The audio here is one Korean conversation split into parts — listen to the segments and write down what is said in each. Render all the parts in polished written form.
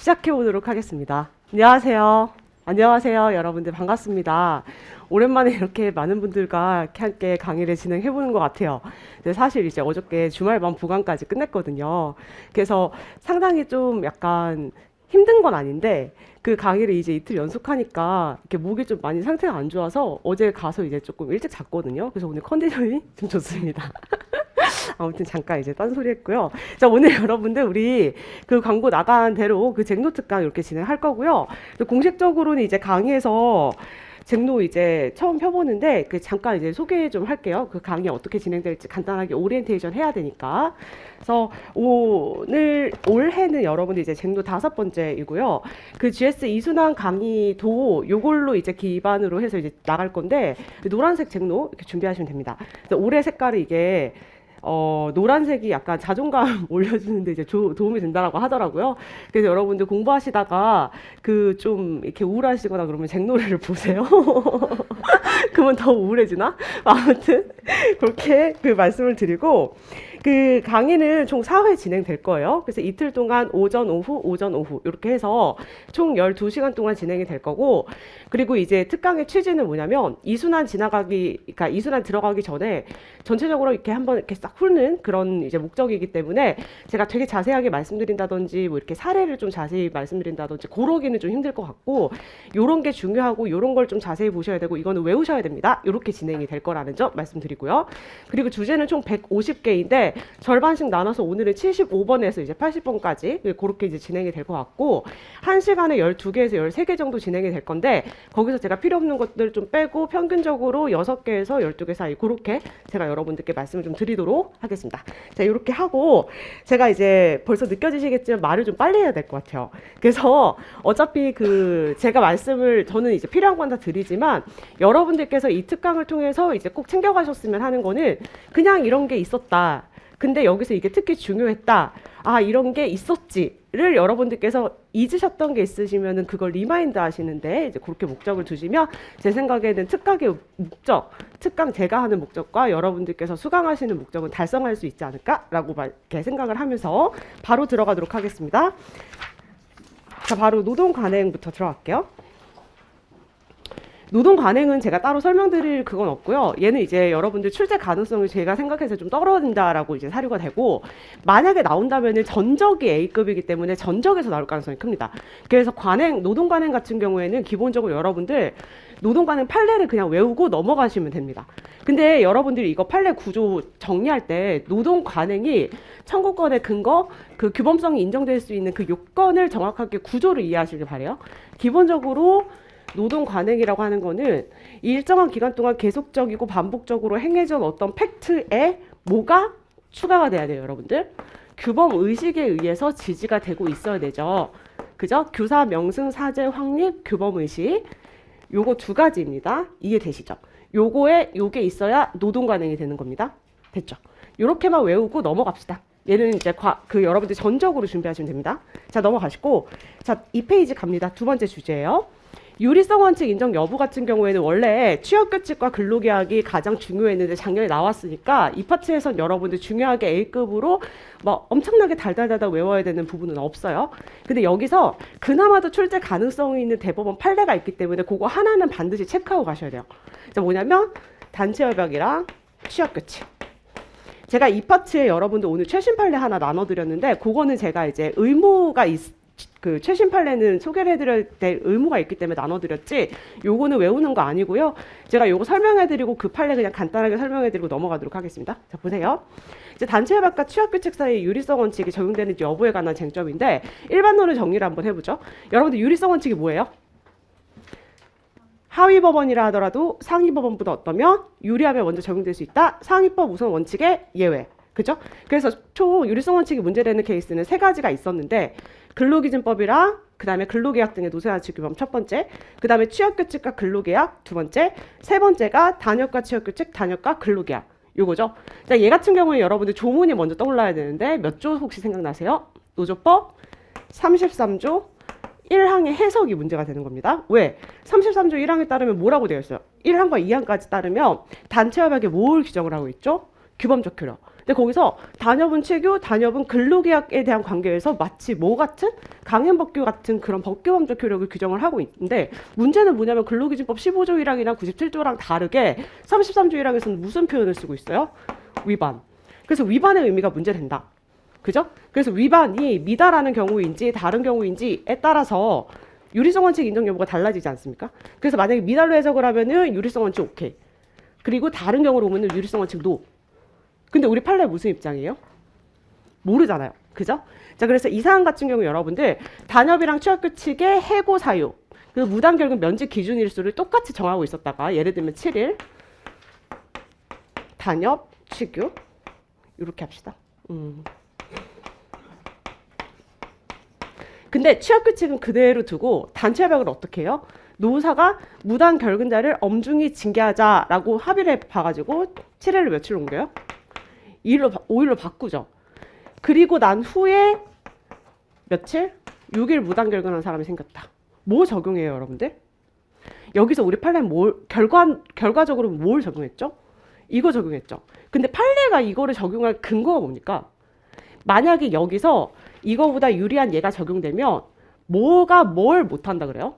시작해 보도록 하겠습니다. 안녕하세요. 안녕하세요. 여러분들 반갑습니다. 오랜만에 이렇게 많은 분들과 함께 강의를 진행해 보는 것 같아요. 근데 사실 이제 어저께 주말밤 부강까지 끝냈거든요. 그래서 상당히 좀 약간 힘든 건 아닌데 그 강의를 이제 이틀 연속하니까 이렇게 목이 좀 많이 상태가 안 좋아서 어제 가서 이제 조금 일찍 잤거든요. 그래서 오늘 컨디션이 좀 좋습니다. 아무튼 잠깐 이제 딴소리 했고요. 자, 오늘 여러분들 우리 그 광고 나간 대로 그 잭노 특강 이렇게 진행할 거고요. 공식적으로는 이제 강의에서 잭노 이제 처음 펴보는데 그 잠깐 이제 소개 좀 할게요. 그 강의 어떻게 진행될지 간단하게 오리엔테이션 해야 되니까. 그래서 올해는 여러분들 이제 잭노 5번째이고요. 그 GS 이순환 강의도 요걸로 이제 기반으로 해서 이제 나갈 건데 노란색 잭노 이렇게 준비하시면 됩니다. 올해 색깔이 이게 노란색이 약간 자존감 올려주는데 이제 도움이 된다라고 하더라고요. 그래서 여러분들 공부하시다가 그 좀 이렇게 우울하시거나 그러면 잭노래를 보세요. 그러면 더 우울해지나? 아무튼 그렇게 그 말씀을 드리고 그 강의는 총 4회 진행될 거예요. 그래서 이틀 동안 오전, 오후 이렇게 해서 총 12시간 동안 진행이 될 거고 그리고 이제 특강의 취지는 뭐냐면 이순환 그러니까 이순환 들어가기 전에 전체적으로 이렇게 한번 이렇게 싹 훑는 그런 이제 목적이기 때문에 제가 되게 자세하게 말씀드린다든지 뭐 이렇게 사례를 좀 자세히 말씀드린다든지 그러기는 좀 힘들 것 같고 요런 게 중요하고 요런 걸 좀 자세히 보셔야 되고 이거는 외우셔야 됩니다. 이렇게 진행이 될 거라는 점 말씀드리고요. 그리고 주제는 총 150개인데 절반씩 나눠서 오늘은 75번에서 이제 80번까지 그렇게 이제 진행이 될 것 같고 1시간에 12개에서 13개 정도 진행이 될 건데 거기서 제가 필요 없는 것들 좀 빼고 평균적으로 6개에서 12개 사이 그렇게 제가 여러분들께 말씀을 좀 드리도록 하겠습니다. 자, 이렇게 하고 제가 이제 벌써 느껴지시겠지만 말을 좀 빨리 해야 될 것 같아요. 그래서 어차피 그 제가 말씀을 저는 이제 필요한 건 다 드리지만 여러분들께서 이 특강을 통해서 이제 꼭 챙겨가셨으면 하는 거는 그냥 이런 게 있었다. 근데 여기서 이게 특히 중요했다. 아, 이런 게 있었지를 여러분들께서 잊으셨던 게 있으시면은 그걸 리마인드 하시는데 이제 그렇게 목적을 두시면 제 생각에는 특강의 목적, 특강 제가 하는 목적과 여러분들께서 수강하시는 목적은 달성할 수 있지 않을까라고 이렇게 생각을 하면서 바로 들어가도록 하겠습니다. 자, 바로 노동 관행부터 들어갈게요. 노동 관행은 제가 따로 설명드릴 그건 없고요. 얘는 이제 여러분들 출제 가능성이 제가 생각해서 좀 떨어진다라고 이제 사료가 되고 만약에 나온다면은 전적이 A급이기 때문에 전적에서 나올 가능성이 큽니다. 그래서 노동 관행 같은 경우에는 기본적으로 여러분들 노동 관행 판례를 그냥 외우고 넘어가시면 됩니다. 근데 여러분들이 이거 판례 구조 정리할 때 노동 관행이 청구권의 근거, 그 규범성이 인정될 수 있는 그 요건을 정확하게 구조를 이해하시길 바래요. 기본적으로 노동 관행이라고 하는 거는 일정한 기간 동안 계속적이고 반복적으로 행해진 어떤 팩트에 뭐가 추가가 돼야 돼요, 여러분들. 규범 의식에 의해서 지지가 되고 있어야 되죠. 그죠? 규사, 명승, 사제, 확립, 규범 의식. 요거 두 가지입니다. 이해되시죠? 요게 있어야 노동 관행이 되는 겁니다. 됐죠? 요렇게만 외우고 넘어갑시다. 얘는 이제 여러분들 전적으로 준비하시면 됩니다. 자, 넘어가시고 자, 2페이지 갑니다. 두 번째 주제예요. 유리성 원칙 인정 여부 같은 경우에는 원래 취업규칙과 근로계약이 가장 중요했는데 작년에 나왔으니까 이 파트에선 여러분들 중요하게 A급으로 뭐 엄청나게 달달달달 외워야 되는 부분은 없어요. 근데 여기서 그나마도 출제 가능성이 있는 대법원 판례가 있기 때문에 그거 하나는 반드시 체크하고 가셔야 돼요. 자, 뭐냐면 단체협약이랑 취업규칙. 제가 이 파트에 여러분들 오늘 최신 판례 하나 나눠드렸는데 그거는 제가 이제 그 최신 판례는 소개를 해드릴 때 의무가 있기 때문에 나눠드렸지 요거는 외우는 거 아니고요. 제가 요거 설명해드리고 그 판례 그냥 간단하게 설명해드리고 넘어가도록 하겠습니다. 자, 보세요. 이제 단체협약과 취업규칙 사이의 유리성 원칙이 적용되는지 여부에 관한 쟁점인데 일반론을 정리를 한번 해보죠. 여러분들 유리성 원칙이 뭐예요? 하위 법원이라 하더라도 상위 법원보다 어떠면 유리하면 먼저 적용될 수 있다. 상위법 우선 원칙의 예외. 그죠? 그래서 총 유리성 원칙이 문제되는 케이스는 3가지가 있었는데 근로기준법이랑 그 다음에 근로계약 등의 노사원칙 규범 첫 번째, 그 다음에 취업규칙과 근로계약 두 번째, 세 번째가 단협과 취업규칙, 단협과 근로계약 요거죠. 자, 얘 같은 경우에 여러분들 조문이 먼저 떠올라야 되는데 몇 조 혹시 생각나세요? 노조법 33조 1항의 해석이 문제가 되는 겁니다. 왜? 33조 1항에 따르면 뭐라고 되어 있어요? 1항과 2항까지 따르면 단체협약에 뭘 규정을 하고 있죠? 규범적 효력. 근데 거기서 단협은 취교, 단협은 근로계약에 대한 관계에서 마치 뭐 같은 강행법규 같은 그런 법규범죄 효력을 규정을 하고 있는데 문제는 뭐냐면 근로기준법 15조 1항이랑 97조랑 다르게 33조 1항에서는 무슨 표현을 쓰고 있어요? 위반. 그래서 위반의 의미가 문제된다. 그죠? 그래서 위반이 미달하는 경우인지 다른 경우인지에 따라서 유리성 원칙 인정 여부가 달라지지 않습니까? 그래서 만약에 미달로 해석을 하면은 유리성 원칙 오케이. 그리고 다른 경우로 보면은 유리성 원칙 노. 근데 우리 판례 무슨 입장이에요? 모르잖아요. 그죠? 자, 그래서 이 사안 같은 경우 여러분들 단협이랑 취업규칙의 해고 사유, 그 무단결근 면직 기준 일수를 똑같이 정하고 있었다가 예를 들면 7일 단협, 취교 이렇게 합시다. 근데 취업규칙은 그대로 두고 단체협약을 어떻게 해요? 노사가 무단결근자를 엄중히 징계하자라고 합의를 봐가지고 7일을 며칠 옮겨요? 5일로 바꾸죠. 그리고 난 후에 며칠? 6일 무단결근한 사람이 생겼다. 뭐 적용해요, 여러분들? 여기서 우리 판례는 결과적으로 뭘 적용했죠? 이거 적용했죠. 근데 판례가 이거를 적용할 근거가 뭡니까? 만약에 여기서 이거보다 유리한 예가 적용되면 뭐가 뭘 못한다 그래요?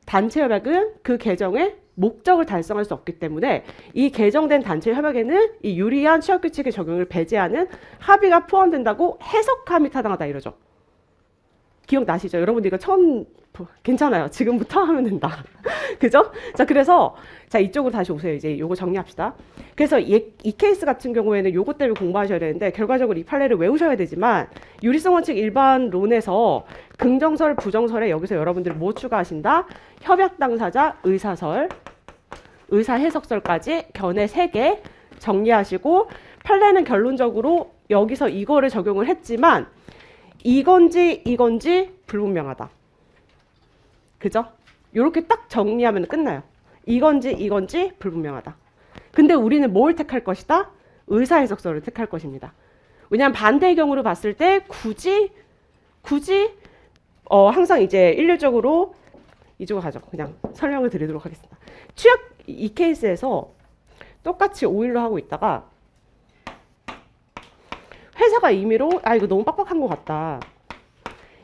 단체협약은 그 개정의 목적을 달성할 수 없기 때문에 이 개정된 단체협약에는 이 유리한 취업규칙의 적용을 배제하는 합의가 포함된다고 해석함이 타당하다 이러죠. 기억나시죠? 여러분들 이거 처음 괜찮아요. 지금부터 하면 된다. 그죠? 자, 그래서 자 이쪽으로 다시 오세요. 이제 요거 정리합시다. 그래서 이 케이스 같은 경우에는 요거 때문에 공부하셔야 되는데 결과적으로 이 판례를 외우셔야 되지만 유리성 원칙 일반론에서 긍정설, 부정설에 여기서 여러분들이 뭐 추가하신다? 협약 당사자, 의사설, 의사 해석설까지 견해 3개 정리하시고 판례는 결론적으로 여기서 이거를 적용을 했지만 이건지 불분명하다. 그죠? 이렇게 딱 정리하면 끝나요. 이건지 불분명하다. 근데 우리는 뭘 택할 것이다? 의사해석설을 택할 것입니다. 왜냐하면 반대의 경우를 봤을 때 굳이 항상 이제 일률적으로 이쪽으로 가죠. 그냥 설명을 드리도록 하겠습니다. 취업 이 케이스에서 똑같이 5일로 하고 있다가 회사가 임의로 이거 너무 빡빡한 것 같다.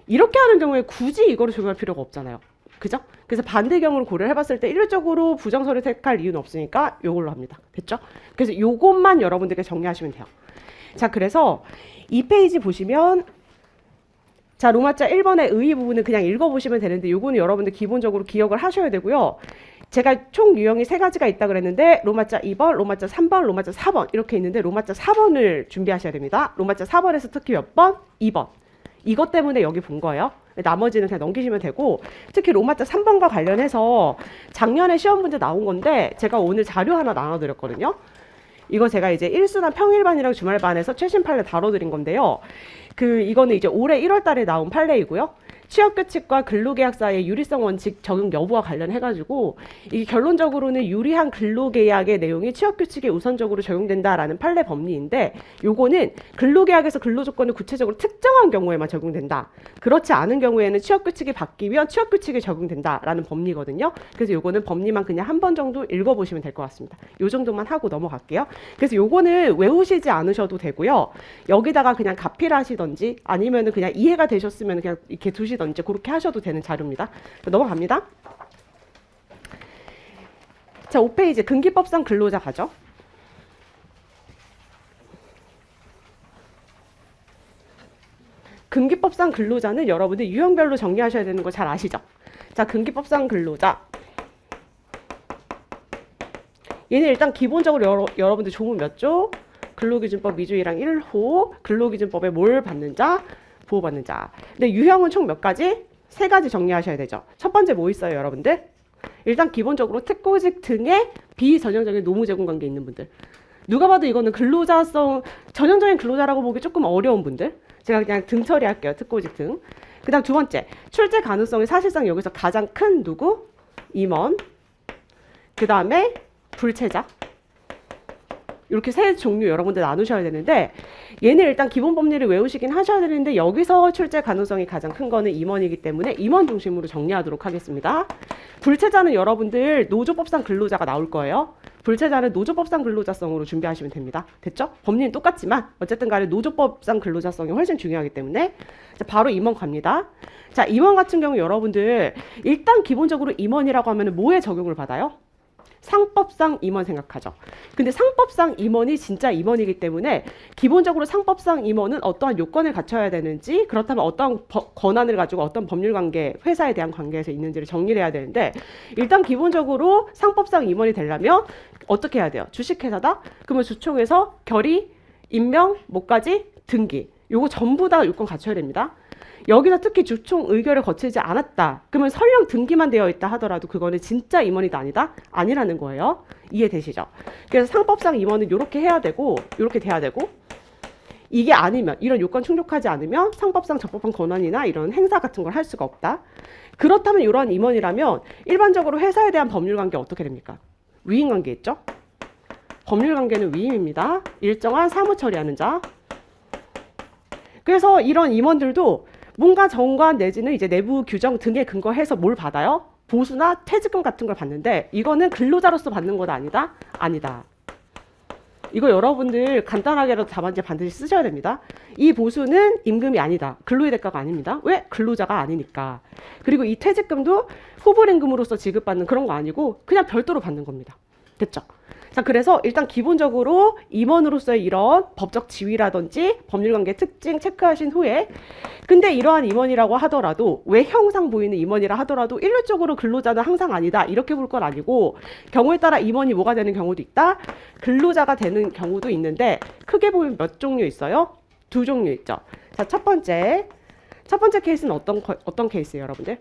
이렇게 하는 경우에 굳이 이거를 적용할 필요가 없잖아요. 그죠? 그래서 반대 경우를 고려를 해봤을 때 일률적으로 부정설을 택할 이유는 없으니까 이걸로 합니다. 됐죠? 그래서 이것만 여러분들께 정리하시면 돼요. 자, 그래서 이 페이지 보시면 자, 로마자 1번의 의의 부분은 그냥 읽어보시면 되는데 요거는 여러분들 기본적으로 기억을 하셔야 되고요. 제가 총 유형이 3가지가 있다 그랬는데 로마자 2번, 로마자 3번, 로마자 4번 이렇게 있는데 로마자 4번을 준비하셔야 됩니다. 로마자 4번에서 특히 몇 번? 2번. 이것 때문에 여기 본 거예요. 나머지는 그냥 넘기시면 되고 특히 로마자 3번과 관련해서 작년에 시험 문제 나온 건데 제가 오늘 자료 하나 나눠드렸거든요. 이거 제가 이제 일순환 평일반이랑 주말반에서 최신 판례 다뤄드린 건데요. 이거는 이제 올해 1월 달에 나온 판례이고요. 취업규칙과 근로계약사의 유리성 원칙 적용 여부와 관련해가지고 이게 결론적으로는 유리한 근로계약의 내용이 취업규칙에 우선적으로 적용된다라는 판례 법리인데 요거는 근로계약에서 근로조건을 구체적으로 특정한 경우에만 적용된다. 그렇지 않은 경우에는 취업규칙이 바뀌면 취업규칙에 적용된다라는 법리거든요. 그래서 요거는 법리만 그냥 한 번 정도 읽어보시면 될 것 같습니다. 요 정도만 하고 넘어갈게요. 그래서 요거는 외우시지 않으셔도 되고요. 여기다가 그냥 가필하시던지 아니면은 그냥 이해가 되셨으면 그냥 이렇게 두시던지 그렇게 하셔도 되는 자료입니다. 넘어갑니다. 자, 5페이지 근기법상 근로자 가죠. 근기법상 근로자는 여러분들 유형별로 정리하셔야 되는 거 잘 아시죠? 자, 근기법상 근로자. 얘는 일단 기본적으로 여러분들 조문 몇 조? 근로기준법 2조 1항 1호 근로기준법에 뭘 받는 자? 보호받는 자. 근데 유형은 총 몇 가지? 3가지 정리하셔야 되죠. 첫 번째 뭐 있어요, 여러분들? 일단 기본적으로 특고직 등의 비전형적인 노무 제공 관계 있는 분들. 누가 봐도 이거는 근로자성 전형적인 근로자라고 보기 조금 어려운 분들. 제가 그냥 등 처리할게요. 특고직 등. 그다음 두 번째 출제 가능성이 사실상 여기서 가장 큰 누구? 임원. 그다음에 불체자. 이렇게 세 종류 여러분들 나누셔야 되는데 얘는 일단 기본 법리를 외우시긴 하셔야 되는데 여기서 출제 가능성이 가장 큰 거는 임원이기 때문에 임원 중심으로 정리하도록 하겠습니다. 불체자는 여러분들 노조법상 근로자가 나올 거예요. 불체자는 노조법상 근로자성으로 준비하시면 됩니다. 됐죠? 법리는 똑같지만 어쨌든 간에 노조법상 근로자성이 훨씬 중요하기 때문에 자, 바로 임원 갑니다. 자, 임원 같은 경우 여러분들 일단 기본적으로 임원이라고 하면 뭐에 적용을 받아요? 상법상 임원 생각하죠. 근데 상법상 임원이 진짜 임원이기 때문에 기본적으로 상법상 임원은 어떠한 요건을 갖춰야 되는지 그렇다면 어떠한 권한을 가지고 어떤 법률 관계, 회사에 대한 관계에서 있는지를 정리를 해야 되는데 일단 기본적으로 상법상 임원이 되려면 어떻게 해야 돼요? 주식회사다? 그러면 주총에서 결의, 임명, 뭐까지? 등기. 요거 전부 다 요건 갖춰야 됩니다. 여기서 특히 주총 의결을 거치지 않았다. 그러면 설령 등기만 되어 있다 하더라도 그거는 진짜 임원이다 아니다? 아니라는 거예요. 이해되시죠? 그래서 상법상 임원은 이렇게 해야 되고 이렇게 돼야 되고 이게 아니면 이런 요건 충족하지 않으면 상법상 적법한 권한이나 이런 행사 같은 걸 할 수가 없다. 그렇다면 이러한 임원이라면 일반적으로 회사에 대한 법률관계 어떻게 됩니까? 위임관계 있죠? 법률관계는 위임입니다. 일정한 사무 처리하는 자. 그래서 이런 임원들도 뭔가 정관 내지는 이제 내부 규정 등에 근거해서 뭘 받아요? 보수나 퇴직금 같은 걸 받는데 이거는 근로자로서 받는 것 아니다? 아니다. 이거 여러분들 간단하게라도 답안지 반드시 쓰셔야 됩니다. 이 보수는 임금이 아니다. 근로의 대가가 아닙니다. 왜? 근로자가 아니니까. 그리고 이 퇴직금도 후불임금으로서 지급받는 그런 거 아니고 그냥 별도로 받는 겁니다. 됐죠? 자, 그래서 일단 기본적으로 임원으로서의 이런 법적 지위라든지 법률관계 특징 체크하신 후에 근데 이러한 임원이라고 하더라도 외형상 보이는 임원이라 하더라도 일률적으로 근로자는 항상 아니다 이렇게 볼 건 아니고 경우에 따라 임원이 뭐가 되는 경우도 있다 근로자가 되는 경우도 있는데 크게 보면 몇 종류 있어요? 두 종류 있죠. 자, 첫 번째 케이스는 어떤 케이스예요 여러분들?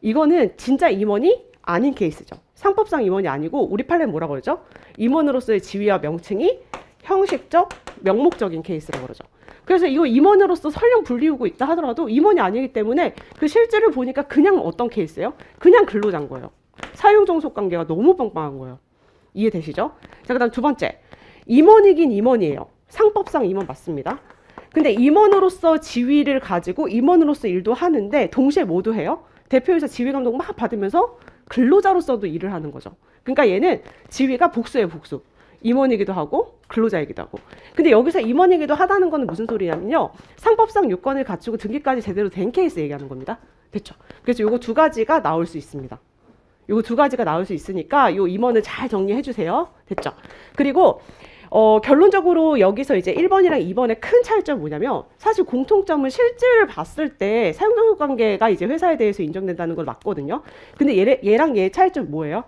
이거는 진짜 임원이 아닌 케이스죠. 상법상 임원이 아니고 우리 판례는 뭐라고 그러죠? 임원으로서의 지위와 명칭이 형식적, 명목적인 케이스라고 그러죠. 그래서 이거 임원으로서 설령 불리우고 있다 하더라도 임원이 아니기 때문에 그 실제를 보니까 그냥 어떤 케이스예요? 그냥 근로자인 거예요. 사용종속 관계가 너무 빵빵한 거예요. 이해되시죠? 자, 그 다음 두 번째. 임원이긴 임원이에요. 상법상 임원 맞습니다. 근데 임원으로서 지위를 가지고 임원으로서 일도 하는데 동시에 뭐도 해요? 대표이사 지휘 감독 막 받으면서 근로자로서도 일을 하는 거죠. 그러니까 얘는 지위가 복수예요, 복수. 임원이기도 하고 근로자이기도 하고. 근데 여기서 임원이기도 하다는 거는 무슨 소리냐면요. 상법상 요건을 갖추고 등기까지 제대로 된 케이스 얘기하는 겁니다. 됐죠? 그래서 요거 두 가지가 나올 수 있습니다. 요거 두 가지가 나올 수 있으니까 요 임원을 잘 정리해 주세요. 됐죠? 그리고 결론적으로 여기서 이제 1번이랑 2번의 큰 차이점은 뭐냐면 사실 공통점은 실질을 봤을 때 사용종속 관계가 이제 회사에 대해서 인정된다는 걸 맞거든요. 근데 얘랑 얘의 차이점은 뭐예요?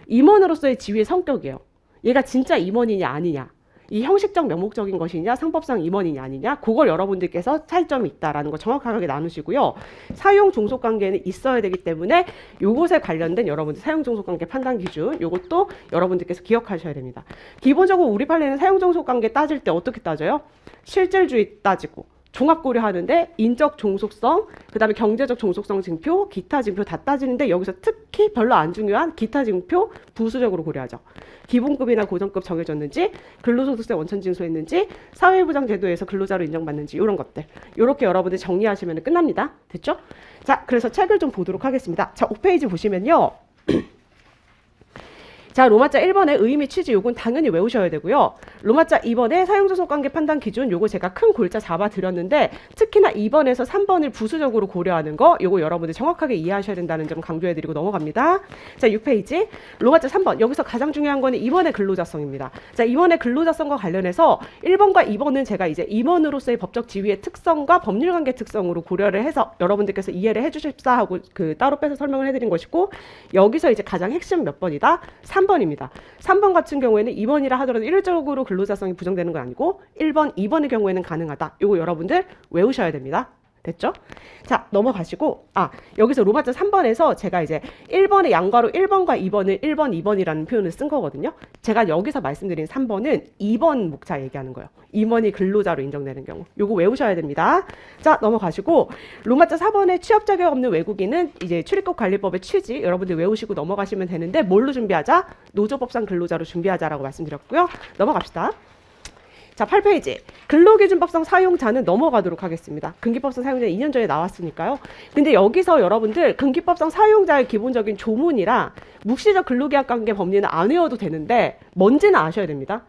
임원으로서의 지위의 성격이에요. 얘가 진짜 임원이냐 아니냐. 이 형식적 명목적인 것이냐 상법상 임원이냐 아니냐 그걸 여러분들께서 차이점이 있다라는 거 정확하게 나누시고요. 사용 종속 관계는 있어야 되기 때문에 요것에 관련된 여러분들 사용 종속 관계 판단 기준 요것도 여러분들께서 기억하셔야 됩니다. 기본적으로 우리 판례는 사용 종속 관계 따질 때 어떻게 따져요? 실질주의 따지고 종합 고려하는데 인적 종속성, 그 다음에 경제적 종속성 징표, 기타 징표 다 따지는데 여기서 특히 별로 안 중요한 기타 징표 부수적으로 고려하죠. 기본급이나 고정급 정해졌는지, 근로소득세 원천 징수했는지, 사회보장 제도에서 근로자로 인정받는지 이런 것들. 이렇게 여러분들 정리하시면 끝납니다. 됐죠? 자, 그래서 책을 좀 보도록 하겠습니다. 자, 5페이지 보시면요. 자, 로마자 1번의 의미 취지 요건 당연히 외우셔야 되고요. 로마자 2번의 사용종속관계 판단 기준 요거 제가 큰 골자 잡아드렸는데 특히나 2번에서 3번을 부수적으로 고려하는 거 요거 여러분들 정확하게 이해하셔야 된다는 점 강조해드리고 넘어갑니다. 자, 6페이지 로마자 3번 여기서 가장 중요한 거는 2번의 근로자성입니다. 자, 2번의 근로자성과 관련해서 1번과 2번은 제가 이제 임원으로서의 법적 지위의 특성과 법률관계 특성으로 고려를 해서 여러분들께서 이해를 해주십사 하고 그 따로 빼서 설명을 해드린 것이고 여기서 이제 가장 핵심 몇 번이다? 3번입니다. 3번 같은 경우에는 2번이라 하더라도 일률적으로 근로자성이 부정되는 건 아니고 1번, 2번의 경우에는 가능하다. 이거 여러분들 외우셔야 됩니다. 됐죠? 자, 넘어가시고, 여기서 로마자 3번에서 제가 이제 1번의 양괄호 1번과 2번을 1번, 2번이라는 표현을 쓴 거거든요. 제가 여기서 말씀드린 3번은 2번 목차 얘기하는 거예요. 2번이 근로자로 인정되는 경우. 요거 외우셔야 됩니다. 자, 넘어가시고, 로마자 4번에 취업 자격 없는 외국인은 이제 출입국 관리법의 취지, 여러분들 외우시고 넘어가시면 되는데, 뭘로 준비하자? 노조법상 근로자로 준비하자라고 말씀드렸고요. 넘어갑시다. 자, 8페이지. 근로기준법상 사용자는 넘어가도록 하겠습니다. 근기법상 사용자 2년 전에 나왔으니까요. 근데 여기서 여러분들 근기법상 사용자의 기본적인 조문이랑 묵시적 근로계약관계 법리는 안 외워도 되는데 뭔지는 아셔야 됩니다.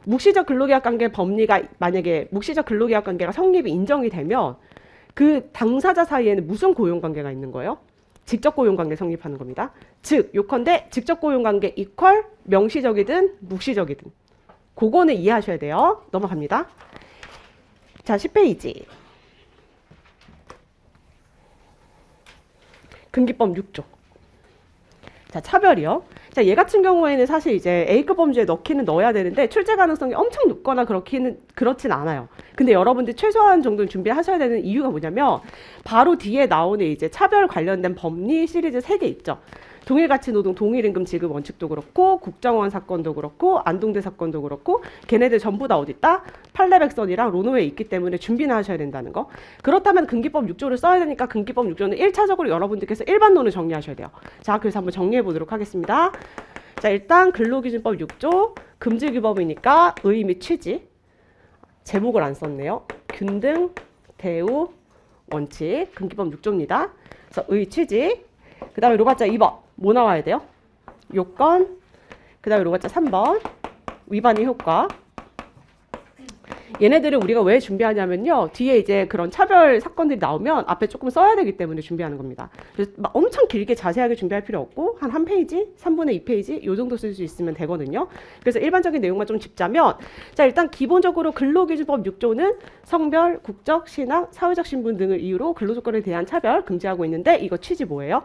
묵시적 근로계약관계 법리가 만약에 묵시적 근로계약관계가 성립이 인정이 되면 그 당사자 사이에는 무슨 고용관계가 있는 거예요? 직접 고용관계 성립하는 겁니다. 즉, 요컨대 직접 고용관계 이퀄 명시적이든 묵시적이든 그거는 이해하셔야 돼요. 넘어갑니다. 자, 10페이지. 근기법 6조. 자, 차별이요. 자, 얘 같은 경우에는 사실 이제 A급 범죄에 넣기는 넣어야 되는데 출제 가능성이 엄청 높거나 그렇진 않아요. 근데 여러분들 최소한 정도는 준비하셔야 되는 이유가 뭐냐면 바로 뒤에 나오는 이제 차별 관련된 법리 시리즈 3개 있죠. 동일가치 노동 동일임금 지급 원칙도 그렇고 국정원 사건도 그렇고 안동대 사건도 그렇고 걔네들 전부 다 어디 있다? 판례백선이랑 로노에 있기 때문에 준비는 하셔야 된다는 거. 그렇다면 근기법 6조를 써야 되니까 근기법 6조는 1차적으로 여러분들께서 일반론을 정리하셔야 돼요. 자, 그래서 한번 정리해 보도록 하겠습니다. 자, 일단 근로기준법 6조 금지규범이니까 의 및 취지. 제목을 안 썼네요. 균등 대우 원칙 근기법 6조입니다. 그래서 의 취지. 그 다음에 로마자 2번 뭐 나와야 돼요? 요건. 그 다음에 로마자 3번 위반의 효과. 얘네들을 우리가 왜 준비하냐면요, 뒤에 이제 그런 차별 사건들이 나오면 앞에 조금 써야 되기 때문에 준비하는 겁니다. 그래서 막 엄청 길게 자세하게 준비할 필요 없고 한 페이지, 3분의 2페이지 요 정도 쓸 수 있으면 되거든요. 그래서 일반적인 내용만 좀 짚자면, 자, 일단 기본적으로 근로기준법 6조는 성별, 국적, 신앙, 사회적 신분 등을 이유로 근로조건에 대한 차별 금지하고 있는데 이거 취지 뭐예요?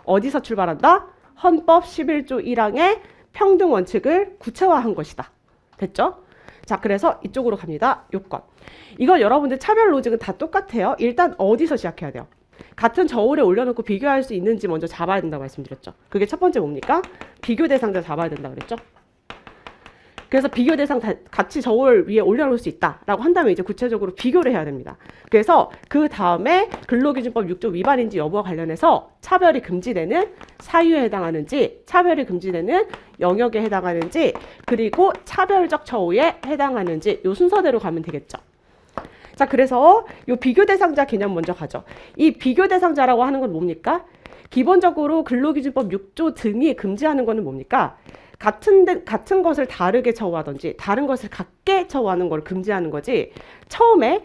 어디서 출발한다? 헌법 11조 1항의 평등 원칙을 구체화한 것이다. 됐죠? 자, 그래서 이쪽으로 갑니다. 요건. 이건 여러분들 차별 로직은 다 똑같아요. 일단 어디서 시작해야 돼요? 같은 저울에 올려놓고 비교할 수 있는지 먼저 잡아야 된다고 말씀드렸죠. 그게 첫 번째 뭡니까? 비교 대상자 잡아야 된다고 그랬죠. 그래서 비교 대상 같이 저울 위에 올려놓을 수 있다라고 한다면 이제 구체적으로 비교를 해야 됩니다. 그래서 그 다음에 근로기준법 6조 위반인지 여부와 관련해서 차별이 금지되는 사유에 해당하는지, 차별이 금지되는 영역에 해당하는지, 그리고 차별적 처우에 해당하는지 요 순서대로 가면 되겠죠. 자, 그래서 요 비교 대상자 개념 먼저 가죠. 이 비교 대상자라고 하는 건 뭡니까? 기본적으로 근로기준법 6조 등이 금지하는 거는 뭡니까? 같은 것을 다르게 처우하든지 다른 것을 같게 처우하는 걸 금지하는 거지, 처음에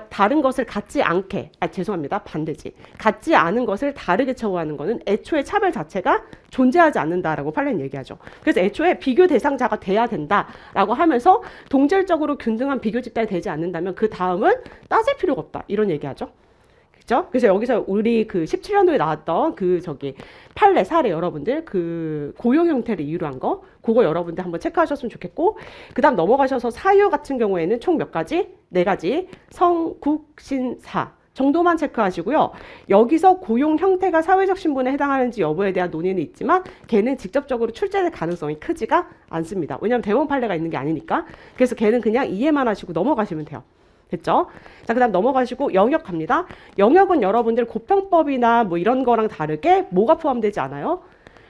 다른 것을 같지 않게, 죄송합니다, 반대지, 같지 않은 것을 다르게 처우하는 거는 애초에 차별 자체가 존재하지 않는다라고 판례는 얘기하죠. 그래서 애초에 비교 대상자가 돼야 된다라고 하면서 동질적으로 균등한 비교 집단이 되지 않는다면 그 다음은 따질 필요가 없다, 이런 얘기하죠. 그래서 여기서 우리 그 17년도에 나왔던 판례 사례 여러분들 그 고용 형태를 이유로 한 거, 그거 여러분들 한번 체크하셨으면 좋겠고, 그 다음 넘어가셔서 사유 같은 경우에는 총 몇 가지? 4가지. 성, 국, 신, 사 정도만 체크하시고요. 여기서 고용 형태가 사회적 신분에 해당하는지 여부에 대한 논의는 있지만 걔는 직접적으로 출제될 가능성이 크지가 않습니다. 왜냐하면 대법원 판례가 있는 게 아니니까. 그래서 걔는 그냥 이해만 하시고 넘어가시면 돼요. 됐죠? 자, 그 다음 넘어가시고 영역 갑니다. 영역은 여러분들 고평법이나 뭐 이런 거랑 다르게 뭐가 포함되지 않아요?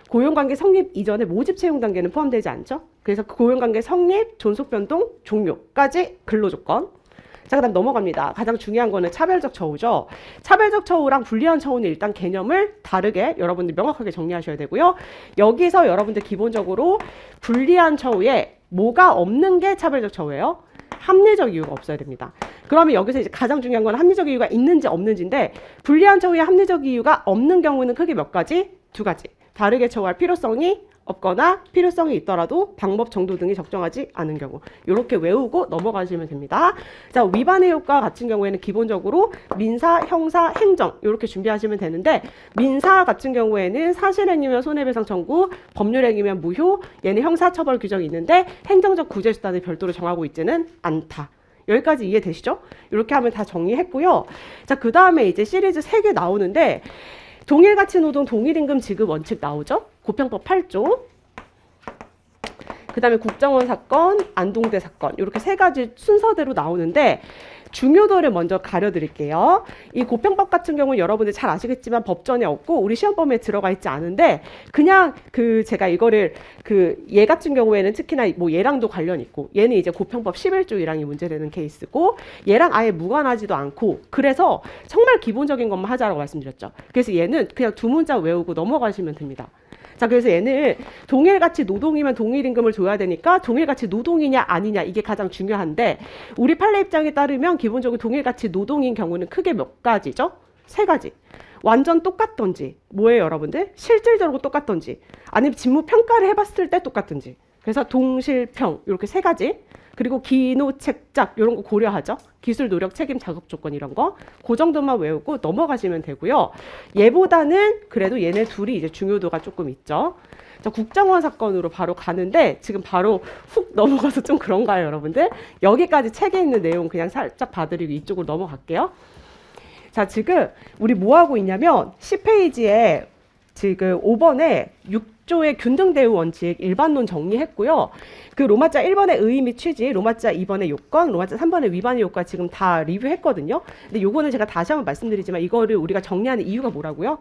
고용관계 성립 이전에 모집 채용 단계는 포함되지 않죠? 그래서 고용관계 성립, 존속 변동, 종료까지 근로조건. 자, 그 다음 넘어갑니다. 가장 중요한 거는 차별적 처우죠. 차별적 처우랑 불리한 처우는 일단 개념을 다르게 여러분들 명확하게 정리하셔야 되고요. 여기서 여러분들 기본적으로 불리한 처우에 뭐가 없는 게 차별적 처우예요? 합리적 이유가 없어야 됩니다. 그러면 여기서 이제 가장 중요한 건 합리적 이유가 있는지 없는지인데, 불리한 처우에 합리적 이유가 없는 경우는 크게 몇 가지? 2가지. 다르게 처우할 필요성이 없거나 필요성이 있더라도 방법 정도 등이 적정하지 않은 경우. 이렇게 외우고 넘어가시면 됩니다. 자, 위반의 효과 같은 경우에는 기본적으로 민사, 형사, 행정 이렇게 준비하시면 되는데, 민사 같은 경우에는 사실행위면 손해배상 청구, 법률행위면 무효, 얘는 형사처벌 규정이 있는데 행정적 구제 수단을 별도로 정하고 있지는 않다. 여기까지 이해되시죠? 이렇게 하면 다 정리했고요. 자, 그 다음에 이제 시리즈 3개 나오는데 동일가치 노동 동일임금 지급 원칙 나오죠? 고평법 8조. 그 다음에 국정원 사건, 안동대 사건 이렇게 3가지 순서대로 나오는데 중요도를 먼저 가려드릴게요. 이 고평법 같은 경우는 여러분들 잘 아시겠지만 법전에 없고 우리 시험범위에 들어가 있지 않은데 그냥 제가 이거를 얘 같은 경우에는 특히나 뭐 얘랑도 관련 있고 얘는 이제 고평법 11조 1항이 문제되는 케이스고 얘랑 아예 무관하지도 않고 그래서 정말 기본적인 것만 하자라고 말씀드렸죠. 그래서 얘는 그냥 두 문자 외우고 넘어가시면 됩니다. 자, 그래서 얘는 동일가치 노동이면 동일임금을 줘야 되니까 동일가치 노동이냐 아니냐 이게 가장 중요한데 우리 판례 입장에 따르면 기본적으로 동일가치 노동인 경우는 크게 몇 가지죠? 3가지. 완전 똑같던지 뭐예요 여러분들? 실질적으로 똑같던지 아니면 직무 평가를 해봤을 때 똑같던지 그래서 동실평 이렇게 3가지 그리고 기노 책작 이런 거 고려하죠. 기술 노력 책임 자격 조건 이런 거 그 정도만 외우고 넘어가시면 되고요. 얘보다는 그래도 얘네 둘이 이제 중요도가 조금 있죠. 자, 국정원 사건으로 바로 가는데 지금 바로 훅 넘어가서 좀 그런가요 여러분들? 여기까지 책에 있는 내용 그냥 살짝 봐드리고 이쪽으로 넘어갈게요. 자, 지금 우리 뭐 하고 있냐면 10페이지에 지금 5번에 6조의 균등 대우 원칙 일반론 정리했고요. 그 로마자 1번의 의의 및 취지, 로마자 2번의 요건, 로마자 3번의 위반의 요건 지금 다 리뷰했거든요. 근데 요거는 제가 다시 한번 말씀드리지만 이거를 우리가 정리하는 이유가 뭐라고요?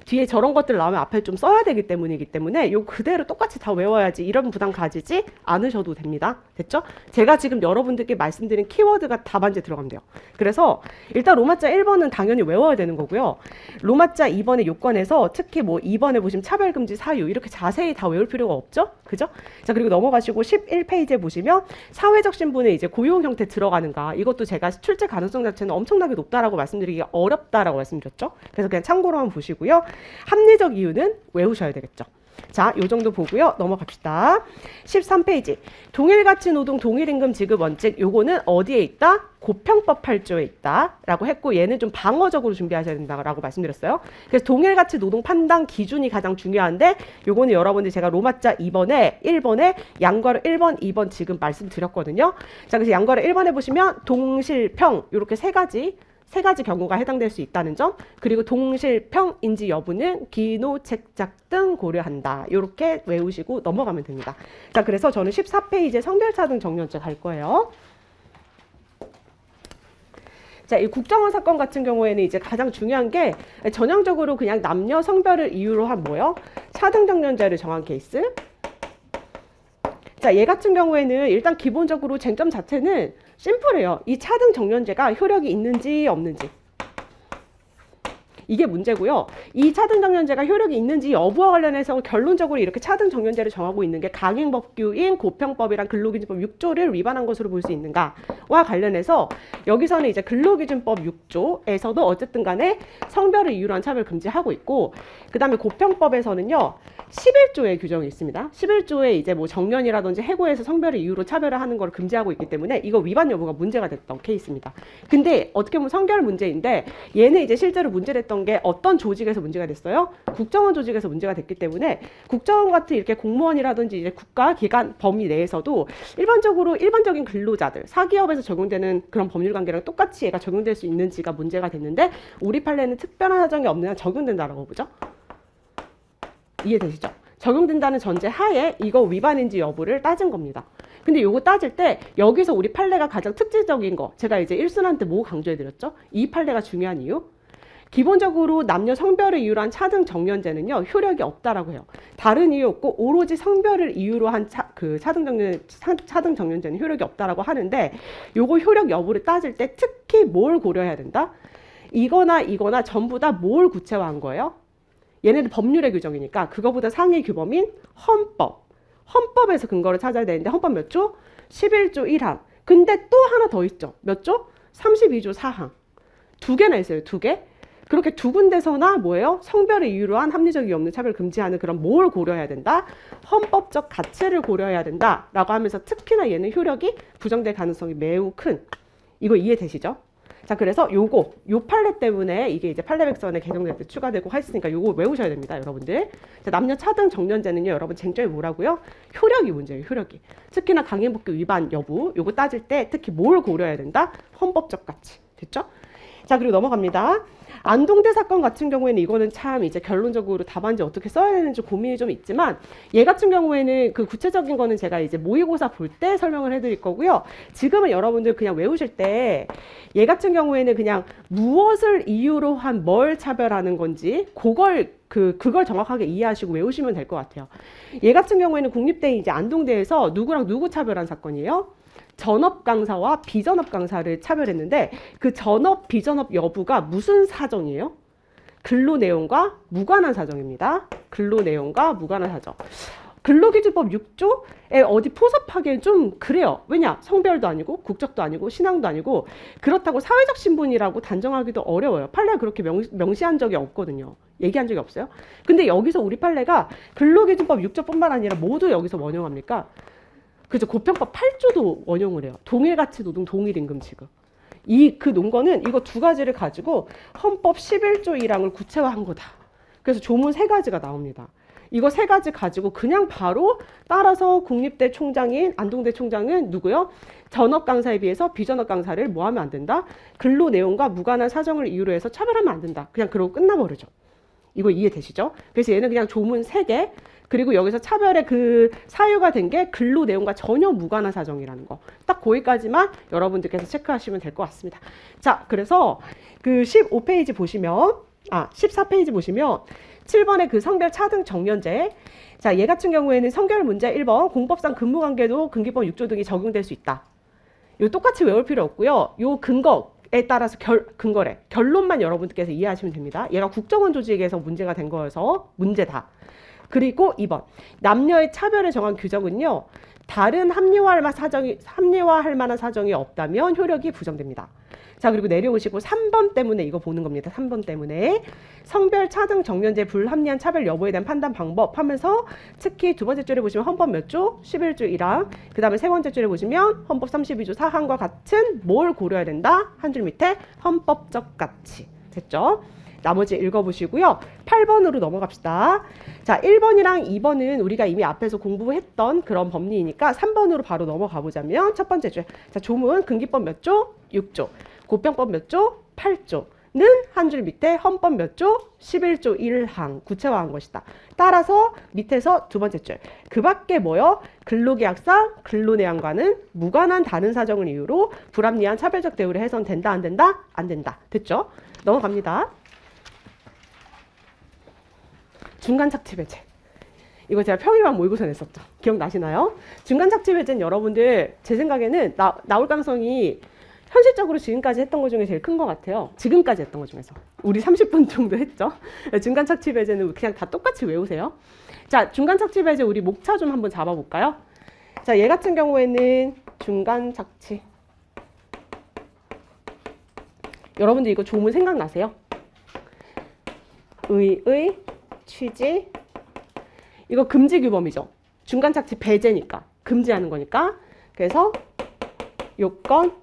뒤에 저런 것들 나오면 앞에 좀 써야 되기 때문에 요 그대로 똑같이 다 외워야지 이런 부담 가지지 않으셔도 됩니다. 됐죠? 제가 지금 여러분들께 말씀드린 키워드가 답안지에 들어가면 돼요. 그래서 일단 로마자 1번은 당연히 외워야 되는 거고요. 로마자 2번의 요건에서 특히 뭐 2번에 보시면 차별금지 사유 이렇게 자세히 다 외울 필요가 없죠? 그죠? 자, 그리고 넘어가시고 11페이지에 보시면 사회적 신분에 이제 고용 형태 들어가는가 이것도 제가 출제 가능성 자체는 엄청나게 높다라고 말씀드리기가 어렵다라고 말씀드렸죠. 그래서 그냥 참고로만 보시고요. 합리적 이유는 외우셔야 되겠죠. 자, 요 정도 보고요. 넘어갑시다. 13페이지. 동일가치 노동 동일임금 지급 원칙 요거는 어디에 있다? 고평법 8조에 있다 라고 했고 얘는 좀 방어적으로 준비하셔야 된다라고 말씀드렸어요. 그래서 동일가치 노동 판단 기준이 가장 중요한데 요거는 여러분들 제가 로마자 2번에 1번에 양괄호 1번 2번 지금 말씀드렸거든요. 자, 그래서 양괄호 1번에 보시면 동실평 요렇게 3가지 경우가 해당될 수 있다는 점 그리고 동실평인지 여부는 기노 책작 등 고려한다. 이렇게 외우시고 넘어가면 됩니다. 자, 그래서 저는 14페이지에 성별차등 정년제 갈 거예요. 자, 이 국정원 사건 같은 경우에는 이제 가장 중요한 게 전형적으로 그냥 남녀 성별을 이유로 한 뭐요? 차등 정년제를 정한 케이스. 자, 얘 같은 경우에는 일단 기본적으로 쟁점 자체는 심플해요. 이 차등 정년제가 효력이 있는지 없는지. 이게 문제고요. 이 차등 정년제가 효력이 있는지 여부와 관련해서 결론적으로 이렇게 차등 정년제를 정하고 있는 게 강행법규인 고평법이랑 근로기준법 6조를 위반한 것으로 볼 수 있는가와 관련해서 여기서는 이제 근로기준법 6조에서도 어쨌든 간에 성별을 이유로 한 차별 금지하고 있고 그 다음에 고평법에서는요. 11조의 규정이 있습니다. 11조에 이제 뭐 정년이라든지 해고에서 성별을 이유로 차별을 하는 걸 금지하고 있기 때문에 이거 위반 여부가 문제가 됐던 케이스입니다. 근데 어떻게 보면 성별 문제인데 얘는 이제 실제로 문제됐던 게 어떤 조직에서 문제가 됐어요? 국정원 조직에서 문제가 됐기 때문에 국정원 같은 이렇게 공무원이라든지 이제 국가 기관 범위 내에서도 일반적인 근로자들 사기업에서 적용되는 그런 법률 관계랑 똑같이 얘가 적용될 수 있는지가 문제가 됐는데 우리 판례는 특별한 사정이 없는 한 적용된다라고 보죠. 이해되시죠? 적용된다는 전제 하에 이거 위반인지 여부를 따진 겁니다. 근데 요거 따질 때 여기서 우리 판례가 가장 특징적인 거 제가 이제 1순환 때 뭐 강조해드렸죠? 이 판례가 중요한 이유 기본적으로 남녀 성별을 이유로 한 차등 정년제는요 효력이 없다라고 해요. 다른 이유 없고 오로지 성별을 이유로 한 차등 정년제는 효력이 없다라고 하는데 요거 효력 여부를 따질 때 특히 뭘 고려해야 된다? 이거나 전부 다 뭘 구체화한 거예요? 얘네들 법률의 규정이니까 그거보다 상위 규범인 헌법. 헌법에서 근거를 찾아야 되는데 헌법 몇 조? 11조 1항. 근데 또 하나 더 있죠. 몇 조? 32조 4항. 2개나 있어요. 2개. 그렇게 두 군데서나 뭐예요? 성별의 이유로 한 합리적 이유 없는 차별 금지하는 그런 뭘 고려해야 된다? 헌법적 가치를 고려해야 된다라고 하면서 특히나 얘는 효력이 부정될 가능성이 매우 큰. 이거 이해되시죠? 자, 그래서 요 판례 때문에 이게 이제 판례백선에 개정될 때 추가되고 했으니까 요거 외우셔야 됩니다, 여러분들. 자, 남녀 차등 정년제는요, 여러분 쟁점이 뭐라고요? 효력이 문제예요, 효력이. 특히나 강행복귀 위반 여부, 요거 따질 때 특히 뭘 고려해야 된다? 헌법적 가치. 됐죠? 자, 그리고 넘어갑니다. 안동대 사건 같은 경우에는 이거는 참 이제 결론적으로 답안지 어떻게 써야 되는지 고민이 좀 있지만, 얘 같은 경우에는 그 구체적인 거는 제가 이제 모의고사 볼 때 설명을 해드릴 거고요. 지금은 여러분들 그냥 외우실 때 얘 같은 경우에는 그냥 무엇을 이유로 한 뭘 차별하는 건지 그걸 정확하게 이해하시고 외우시면 될 것 같아요. 얘 같은 경우에는 국립대 이제 안동대에서 누구랑 누구 차별한 사건이에요? 전업 강사와 비전업 강사를 차별했는데 그 전업 비전업 여부가 무슨 사정이에요? 근로 내용과 무관한 사정입니다. 근로 내용과 무관한 사정. 근로기준법 6조에 어디 포섭하기엔 좀 그래요. 왜냐? 성별도 아니고 국적도 아니고 신앙도 아니고 그렇다고 사회적 신분이라고 단정하기도 어려워요. 판례가 그렇게 명시한 적이 없거든요. 얘기한 적이 없어요. 근데 여기서 우리 판례가 근로기준법 6조뿐만 아니라 모두 여기서 원용합니까? 그죠. 고평법 8조도 원용을 해요. 동일가치 노동 동일임금 지급. 그 논거는 이거 두 가지를 가지고 헌법 11조 1항을 구체화한 거다. 그래서 조문 세 가지가 나옵니다. 이거 세 가지 가지고 그냥 바로 따라서 국립대 총장인 안동대 총장은 누구요? 전업 강사에 비해서 비전업 강사를 뭐 하면 안 된다? 근로 내용과 무관한 사정을 이유로 해서 차별하면 안 된다. 그냥 그러고 끝나버리죠. 이거 이해되시죠? 그래서 얘는 그냥 조문 3개, 그리고 여기서 차별의 그 사유가 된 게 근로 내용과 전혀 무관한 사정이라는 거. 딱 거기까지만 여러분들께서 체크하시면 될 것 같습니다. 자, 그래서 그 15페이지 보시면, 14페이지 보시면 7번의 그 성별 차등 정년제. 자, 얘 같은 경우에는 성별 문제 1번, 공법상 근무관계도 근기법 6조 등이 적용될 수 있다. 요 똑같이 외울 필요 없고요. 요 근거에 따라서 근거래. 결론만 여러분들께서 이해하시면 됩니다. 얘가 국정원 조직에서 문제가 된 거여서 문제다. 그리고 2번. 남녀의 차별을 정한 규정은요. 다른 합리화할 만한 사정이 없다면 효력이 부정됩니다. 자, 그리고 내려오시고 3번 때문에 이거 보는 겁니다. 3번 때문에 성별 차등 정년제 불합리한 차별 여부에 대한 판단 방법 하면서 특히 두 번째 줄에 보시면 헌법 몇 조? 11조 1항. 그 다음에 세 번째 줄에 보시면 헌법 32조 4항과 같은 뭘 고려해야 된다? 한 줄 밑에 헌법적 가치. 됐죠? 나머지 읽어보시고요. 8번으로 넘어갑시다. 자, 1번이랑 2번은 우리가 이미 앞에서 공부했던 그런 법리이니까 3번으로 바로 넘어가 보자면 첫 번째 줄. 자, 조문 근기법 몇 조? 6조. 고병법 몇 조? 8조는 한 줄 밑에 헌법 몇 조? 11조 1항 구체화한 것이다. 따라서 밑에서 두 번째 줄. 그 밖에 뭐요? 근로계약상 근로내용과는 무관한 다른 사정을 이유로 불합리한 차별적 대우를 해선 된다, 안 된다? 안 된다. 됐죠? 넘어갑니다. 중간착취배제. 이거 제가 평일만 모의고사 냈었죠. 기억나시나요? 중간착취배제는 여러분들 제 생각에는 나올 가능성이 현실적으로 지금까지 했던 것 중에 제일 큰 것 같아요. 지금까지 했던 것 중에서. 우리 30분 정도 했죠. 중간착취배제는 그냥 다 똑같이 외우세요. 자, 중간착취배제 우리 목차 좀 한번 잡아볼까요? 자, 얘 같은 경우에는 중간착취. 여러분들 이거 조문 생각나세요? 의의, 취지. 이거 금지규범이죠. 중간착취 배제니까. 금지하는 거니까. 그래서 요건,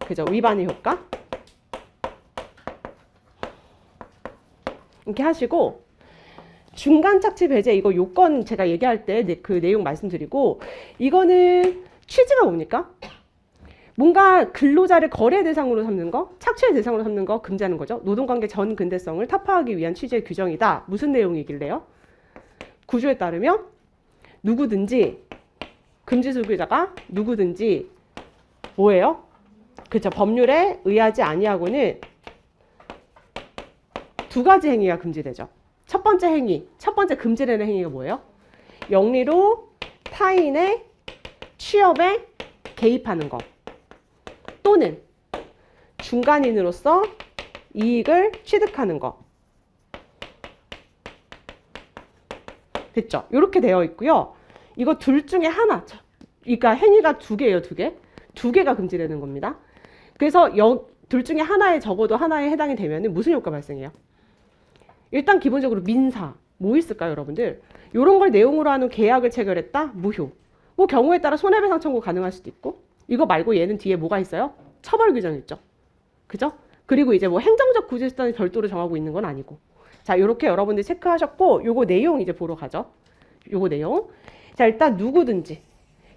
그죠? 위반의 효과. 이렇게 하시고 중간착취 배제 이거 요건 제가 얘기할 때 그 내용 말씀드리고 이거는 취지가 뭡니까? 뭔가 근로자를 거래 대상으로 삼는 거, 착취의 대상으로 삼는 거 금지하는 거죠. 노동관계 전 근대성을 타파하기 위한 취지의 규정이다. 무슨 내용이길래요? 구조에 따르면 누구든지 금지 소비자가 누구든지 뭐예요? 그렇죠. 법률에 의하지 아니하고는 두 가지 행위가 금지되죠. 첫 번째 행위, 첫 번째 금지되는 행위가 뭐예요? 영리로 타인의 취업에 개입하는 거 또는 중간인으로서 이익을 취득하는 거. 됐죠? 이렇게 되어 있고요. 이거 둘 중에 하나, 그러니까 행위가 두 개예요, 두 개. 두 개가 금지되는 겁니다. 그래서 둘 중에 하나에 적어도 하나에 해당이 되면 무슨 효과 발생해요? 일단 기본적으로 민사 뭐 있을까요, 여러분들? 이런 걸 내용으로 하는 계약을 체결했다? 무효. 뭐 경우에 따라 손해배상 청구 가능할 수도 있고 이거 말고 얘는 뒤에 뭐가 있어요? 처벌 규정이 있죠. 그죠? 그리고 이제 뭐 행정적 구제수단을 별도로 정하고 있는 건 아니고. 자, 이렇게 여러분들 체크하셨고, 요거 내용 이제 보러 가죠. 요거 내용. 자, 일단 누구든지.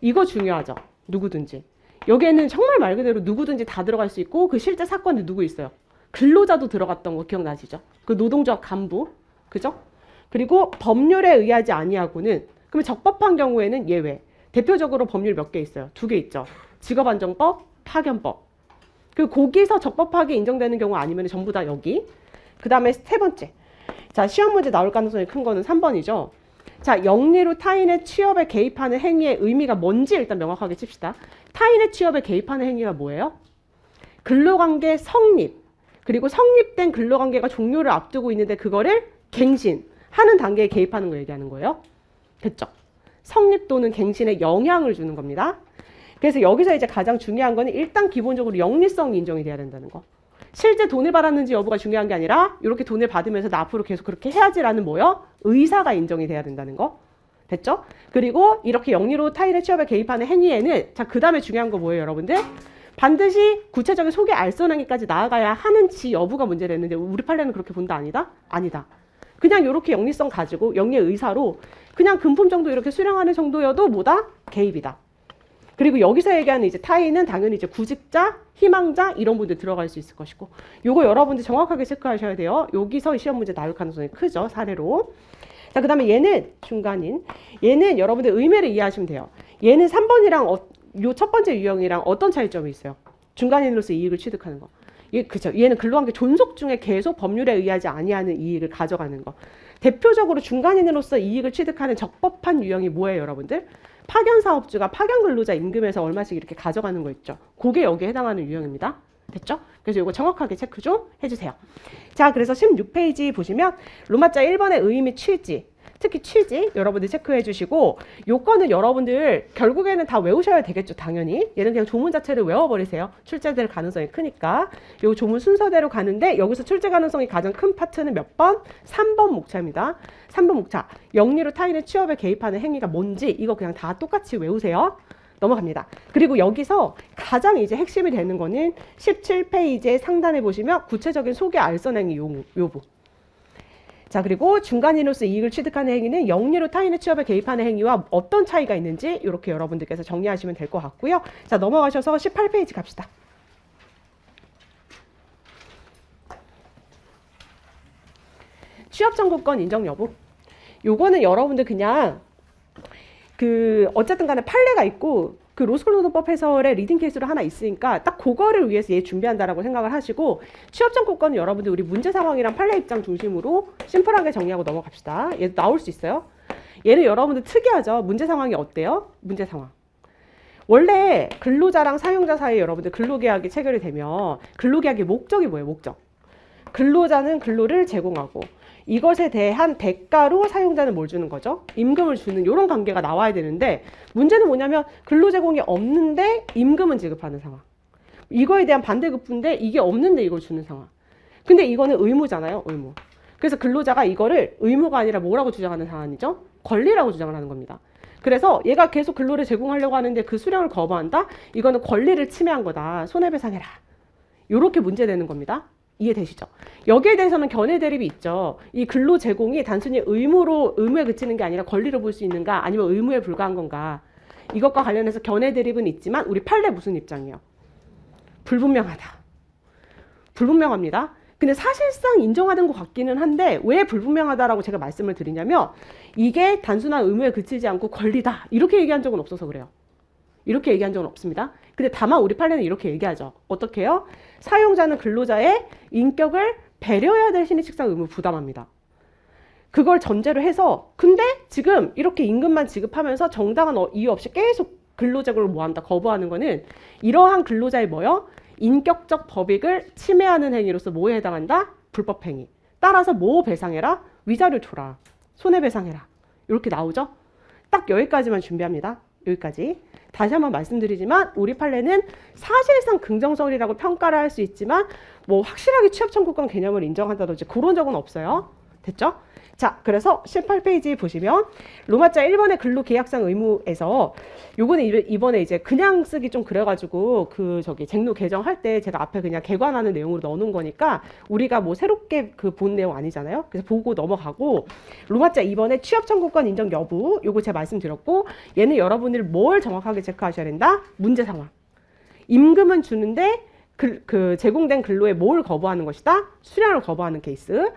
이거 중요하죠. 누구든지. 여기에는 정말 말 그대로 누구든지 다 들어갈 수 있고, 그 실제 사건도 누구 있어요? 근로자도 들어갔던 거 기억나시죠? 그 노동조합 간부. 그죠? 그리고 법률에 의하지 아니하고는, 그러면 적법한 경우에는 예외. 대표적으로 법률 몇 개 있어요? 2개 있죠. 직업안정법, 파견법. 그 거기서 적법하게 인정되는 경우 아니면 전부 다 여기. 그 다음에 세 번째. 자, 시험 문제 나올 가능성이 큰 거는 3번이죠. 자, 영리로 타인의 취업에 개입하는 행위의 의미가 뭔지 일단 명확하게 칩시다. 타인의 취업에 개입하는 행위가 뭐예요? 근로관계 성립. 그리고 성립된 근로관계가 종료를 앞두고 있는데 그거를 갱신하는 단계에 개입하는 거 얘기하는 거예요. 됐죠? 성립 또는 갱신에 영향을 주는 겁니다. 그래서 여기서 이제 가장 중요한 거는 일단 기본적으로 영리성이 인정이 돼야 된다는 거. 실제 돈을 받았는지 여부가 중요한 게 아니라 이렇게 돈을 받으면서 나 앞으로 계속 그렇게 해야지라는 뭐요? 의사가 인정이 돼야 된다는 거. 됐죠? 그리고 이렇게 영리로 타인의 취업에 개입하는 행위에는 자, 그 다음에 중요한 거 뭐예요, 여러분들? 반드시 구체적인 소개 알선행위까지 나아가야 하는지 여부가 문제를 했는데 우리 판례는 그렇게 본다 아니다? 아니다. 그냥 이렇게 영리성 가지고 영리의 의사로 그냥 금품 정도 이렇게 수령하는 정도여도 뭐다? 개입이다. 그리고 여기서 얘기하는 이제 타인은 당연히 이제 구직자, 희망자 이런 분들 들어갈 수 있을 것이고 요거 여러분들 정확하게 체크하셔야 돼요. 여기서 시험 문제 나올 가능성이 크죠. 사례로. 자, 그 다음에 얘는 중간인. 얘는 여러분들 의미를 이해하시면 돼요. 얘는 3번이랑 요 첫 번째 유형이랑 어떤 차이점이 있어요? 중간인으로서 이익을 취득하는 거. 그쵸. 얘는 근로관계 존속 중에 계속 법률에 의하지 아니하는 이익을 가져가는 거. 대표적으로 중간인으로서 이익을 취득하는 적법한 유형이 뭐예요, 여러분들? 파견 사업주가 파견 근로자 임금에서 얼마씩 이렇게 가져가는 거 있죠. 그게 여기에 해당하는 유형입니다. 됐죠? 그래서 이거 정확하게 체크 좀 해주세요. 자, 그래서 16페이지 보시면 로마자 1번의 의의 및 취지, 특히 취지 여러분들 체크해 주시고 요거는 여러분들 결국에는 다 외우셔야 되겠죠. 당연히. 얘는 그냥 조문 자체를 외워버리세요. 출제될 가능성이 크니까. 요 조문 순서대로 가는데 여기서 출제 가능성이 가장 큰 파트는 몇 번? 3번 목차입니다. 3번 목차. 영리로 타인의 취업에 개입하는 행위가 뭔지 이거 그냥 다 똑같이 외우세요. 넘어갑니다. 그리고 여기서 가장 이제 핵심이 되는 거는 17페이지의 상단에 보시면 구체적인 소개 알선행위 요부. 자, 그리고 중간인으로서 이익을 취득하는 행위는 영리로 타인의 취업에 개입하는 행위와 어떤 차이가 있는지 이렇게 여러분들께서 정리하시면 될 것 같고요. 자, 넘어가셔서 18페이지 갑시다. 취업 청구권 인정 여부. 요거는 여러분들 그냥 어쨌든 간에 판례가 있고 그 로스쿨 노동법 해설의 리딩 케이스로 하나 있으니까 딱 그거를 위해서 얘 준비한다라고 생각을 하시고 취업 청구권은 여러분들 우리 문제 상황이랑 판례 입장 중심으로 심플하게 정리하고 넘어갑시다. 얘도 나올 수 있어요. 얘는 여러분들 특이하죠. 문제 상황이 어때요? 문제 상황. 원래 근로자랑 사용자 사이에 여러분들 근로계약이 체결이 되면 근로계약의 목적이 뭐예요? 목적. 근로자는 근로를 제공하고 이것에 대한 대가로 사용자는 뭘 주는 거죠? 임금을 주는 이런 관계가 나와야 되는데 문제는 뭐냐면 근로 제공이 없는데 임금은 지급하는 상황. 이거에 대한 반대급부인데 이게 없는데 이걸 주는 상황. 근데 이거는 의무잖아요. 의무. 그래서 근로자가 이거를 의무가 아니라 뭐라고 주장하는 상황이죠? 권리라고 주장을 하는 겁니다. 그래서 얘가 계속 근로를 제공하려고 하는데 그 수령을 거부한다? 이거는 권리를 침해한 거다. 손해배상해라. 이렇게 문제되는 겁니다. 이해되시죠? 여기에 대해서는 견해 대립이 있죠. 이 근로 제공이 단순히 의무에 그치는 게 아니라 권리로 볼 수 있는가 아니면 의무에 불과한 건가. 이것과 관련해서 견해 대립은 있지만 우리 판례 무슨 입장이에요? 불분명하다. 불분명합니다. 근데 사실상 인정하는 것 같기는 한데 왜 불분명하다라고 제가 말씀을 드리냐면 이게 단순한 의무에 그치지 않고 권리다. 이렇게 얘기한 적은 없어서 그래요. 이렇게 얘기한 적은 없습니다. 근데 다만 우리 판례는 이렇게 얘기하죠. 어떻게 해요? 사용자는 근로자의 인격을 배려해야 될 신의식상 의무 부담합니다. 그걸 전제로 해서 근데 지금 이렇게 임금만 지급하면서 정당한 이유 없이 계속 근로제공을 뭐한다 거부하는 거는 이러한 근로자의 뭐요? 인격적 법익을 침해하는 행위로서 뭐에 해당한다? 불법행위. 따라서 뭐 배상해라? 위자료 줘라. 손해배상해라. 이렇게 나오죠? 딱 여기까지만 준비합니다. 여기까지. 다시 한번 말씀드리지만 우리 판례는 사실상 긍정설이라고 평가를 할 수 있지만 뭐 확실하게 취업 청구권 개념을 인정한다든지 그런 적은 없어요. 됐죠? 자, 그래서 18페이지 보시면 로마자 1번의 근로계약상 의무에서 요거는 이번에 이제 그냥 쓰기 좀 그래가지고 쟁노 개정할 때 제가 앞에 그냥 개관하는 내용으로 넣어놓은 거니까 우리가 뭐 새롭게 본 내용 아니잖아요. 그래서 보고 넘어가고 로마자 2번의 취업 청구권 인정 여부 요거 제가 말씀드렸고 얘는 여러분들이 뭘 정확하게 체크하셔야 된다? 문제 상황. 임금은 주는데 제공된 근로에 뭘 거부하는 것이다? 수량을 거부하는 케이스.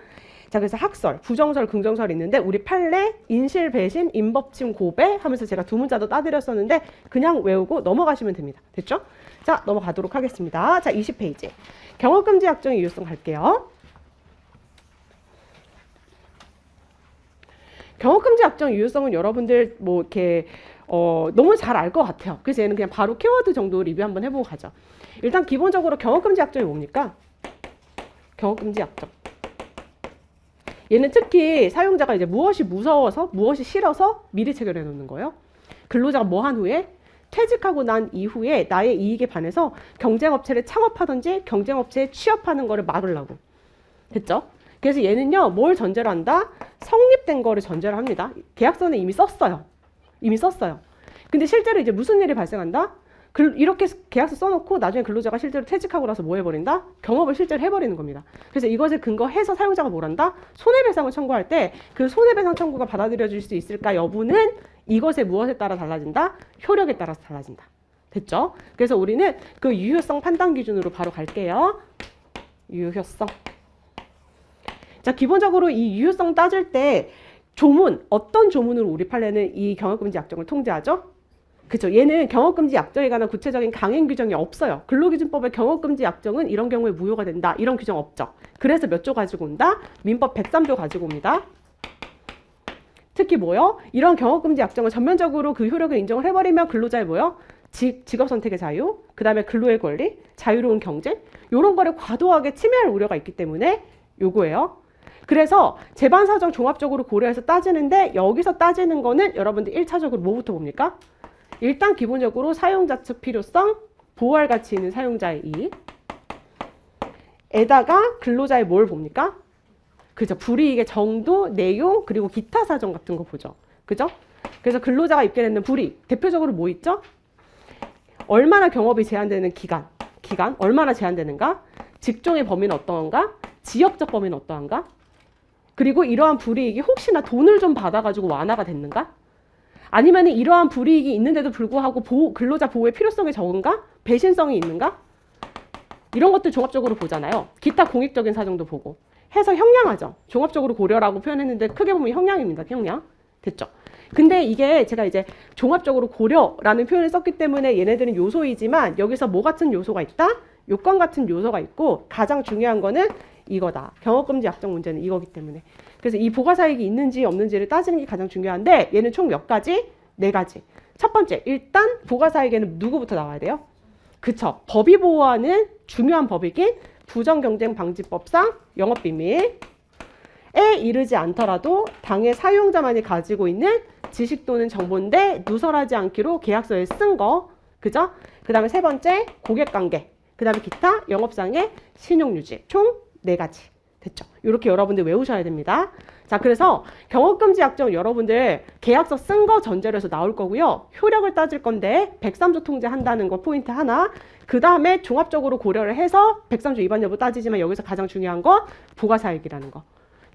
자, 그래서 학설, 부정설, 긍정설이 있는데 우리 판례, 인실, 배신, 임법침, 고배 하면서 제가 두 문자도 따드렸었는데 그냥 외우고 넘어가시면 됩니다. 됐죠? 자, 넘어가도록 하겠습니다. 자, 20페이지. 경업금지 약정의 유효성 갈게요. 경업금지 약정 유효성은 여러분들 뭐 이렇게 너무 잘 알 것 같아요. 그래서 얘는 그냥 바로 키워드 정도 리뷰 한번 해보고 가죠. 일단 기본적으로 경업금지 약정이 뭡니까? 경업금지 약정. 얘는 특히 사용자가 이제 무엇이 무서워서 무엇이 싫어서 미리 체결해 놓는 거예요. 근로자가 뭐 한 후에 퇴직하고 난 이후에 나의 이익에 반해서 경쟁업체를 창업하든지 경쟁업체에 취업하는 거를 막으려고. 됐죠? 그래서 얘는요, 뭘 전제로 한다? 성립된 거를 전제로 합니다. 계약서는 이미 썼어요. 이미 썼어요. 근데 실제로 이제 무슨 일이 발생한다? 이렇게 계약서 써놓고 나중에 근로자가 실제로 퇴직하고 나서 뭐 해버린다? 경업을 실제로 해버리는 겁니다. 그래서 이것을 근거해서 사용자가 뭘 한다? 손해배상을 청구할 때 그 손해배상 청구가 받아들여질 수 있을까 여부는 이것의 무엇에 따라 달라진다? 효력에 따라서 달라진다. 됐죠? 그래서 우리는 그 유효성 판단 기준으로 바로 갈게요. 유효성. 자, 기본적으로 이 유효성 따질 때 조문, 어떤 조문으로 우리 판례는 이 경업금지 약정을 통제하죠? 그죠? 얘는 경업금지 약정에 관한 구체적인 강행 규정이 없어요. 근로기준법의 경업금지 약정은 이런 경우에 무효가 된다. 이런 규정 없죠. 그래서 몇 조 가지고 온다? 민법 103조 가지고 옵니다. 특히 뭐요? 이런 경업금지 약정을 전면적으로 그 효력을 인정을 해버리면 근로자의 뭐요? 직업 선택의 자유, 그 다음에 근로의 권리, 자유로운 경쟁 이런 거를 과도하게 침해할 우려가 있기 때문에 요거예요. 그래서 재반 사정 종합적으로 고려해서 따지는데 여기서 따지는 거는 여러분들 1차적으로 뭐부터 봅니까? 일단 기본적으로 사용자 측 필요성, 보호할 가치 있는 사용자의 이익 에다가 근로자의 뭘 봅니까? 그죠? 불이익의 정도, 내용, 그리고 기타 사정 같은 거 보죠. 그죠? 그래서 근로자가 입게 되는 불이익, 대표적으로 뭐 있죠? 얼마나 경업이 제한되는 기간 얼마나 제한되는가? 직종의 범위는 어떠한가? 지역적 범위는 어떠한가? 그리고 이러한 불이익이 혹시나 돈을 좀 받아가지고 완화가 됐는가? 아니면 이러한 불이익이 있는데도 불구하고 근로자 보호의 필요성이 적은가? 배신성이 있는가? 이런 것들 종합적으로 보잖아요. 기타 공익적인 사정도 보고 해서 형량하죠. 종합적으로 고려라고 표현했는데 크게 보면 형량입니다. 형량. 됐죠? 근데 이게 제가 이제 종합적으로 고려라는 표현을 썼기 때문에 얘네들은 요소이지만 여기서 뭐 같은 요소가 있다? 요건 같은 요소가 있고 가장 중요한 거는 이거다. 경업금지 약정 문제는 이거기 때문에. 그래서 이 보가사익이 있는지 없는지를 따지는 게 가장 중요한데 얘는 총 몇 가지? 4가지. 첫 번째, 일단 보가사익에는 누구부터 나와야 돼요? 그쵸. 법이 보호하는 중요한 법이긴 부정경쟁방지법상 영업비밀에 이르지 않더라도 당의 사용자만이 가지고 있는 지식 또는 정보인데 누설하지 않기로 계약서에 쓴 거. 그죠? 그 다음에 세 번째, 고객관계. 그 다음에 기타 영업상의 신용유지. 총 4가지. 됐죠? 이렇게 여러분들 외우셔야 됩니다. 자, 그래서 경업금지 약정 여러분들 계약서 쓴 거 전제로 해서 나올 거고요. 효력을 따질 건데 103조 통제한다는 거 포인트 하나. 그 다음에 종합적으로 고려를 해서 103조 위반 여부 따지지만 여기서 가장 중요한 거 부가사익이라는 거.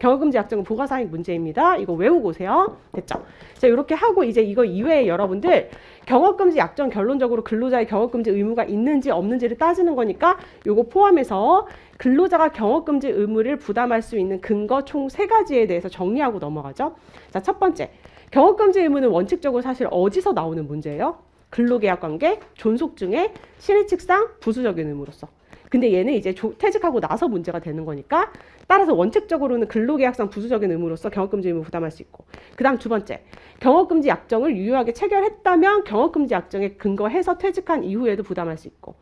경업금지 약정은 부가사익 문제입니다. 이거 외우고 오세요. 됐죠? 자, 이렇게 하고 이제 이거 이외에 여러분들 경업금지 약정 결론적으로 근로자의 경업금지 의무가 있는지 없는지를 따지는 거니까 이거 포함해서 근로자가 경업금지 의무를 부담할 수 있는 근거 총 3가지에 대해서 정리하고 넘어가죠. 자, 첫 번째, 경업금지 의무는 원칙적으로 사실 어디서 나오는 문제예요? 근로계약관계, 존속 중에 신의 측상 부수적인 의무로서. 근데 얘는 이제 퇴직하고 나서 문제가 되는 거니까 따라서 원칙적으로는 근로계약상 부수적인 의무로서 경업금지 의무 부담할 수 있고 그 다음 두 번째, 경업금지 약정을 유효하게 체결했다면 경업금지 약정에 근거해서 퇴직한 이후에도 부담할 수 있고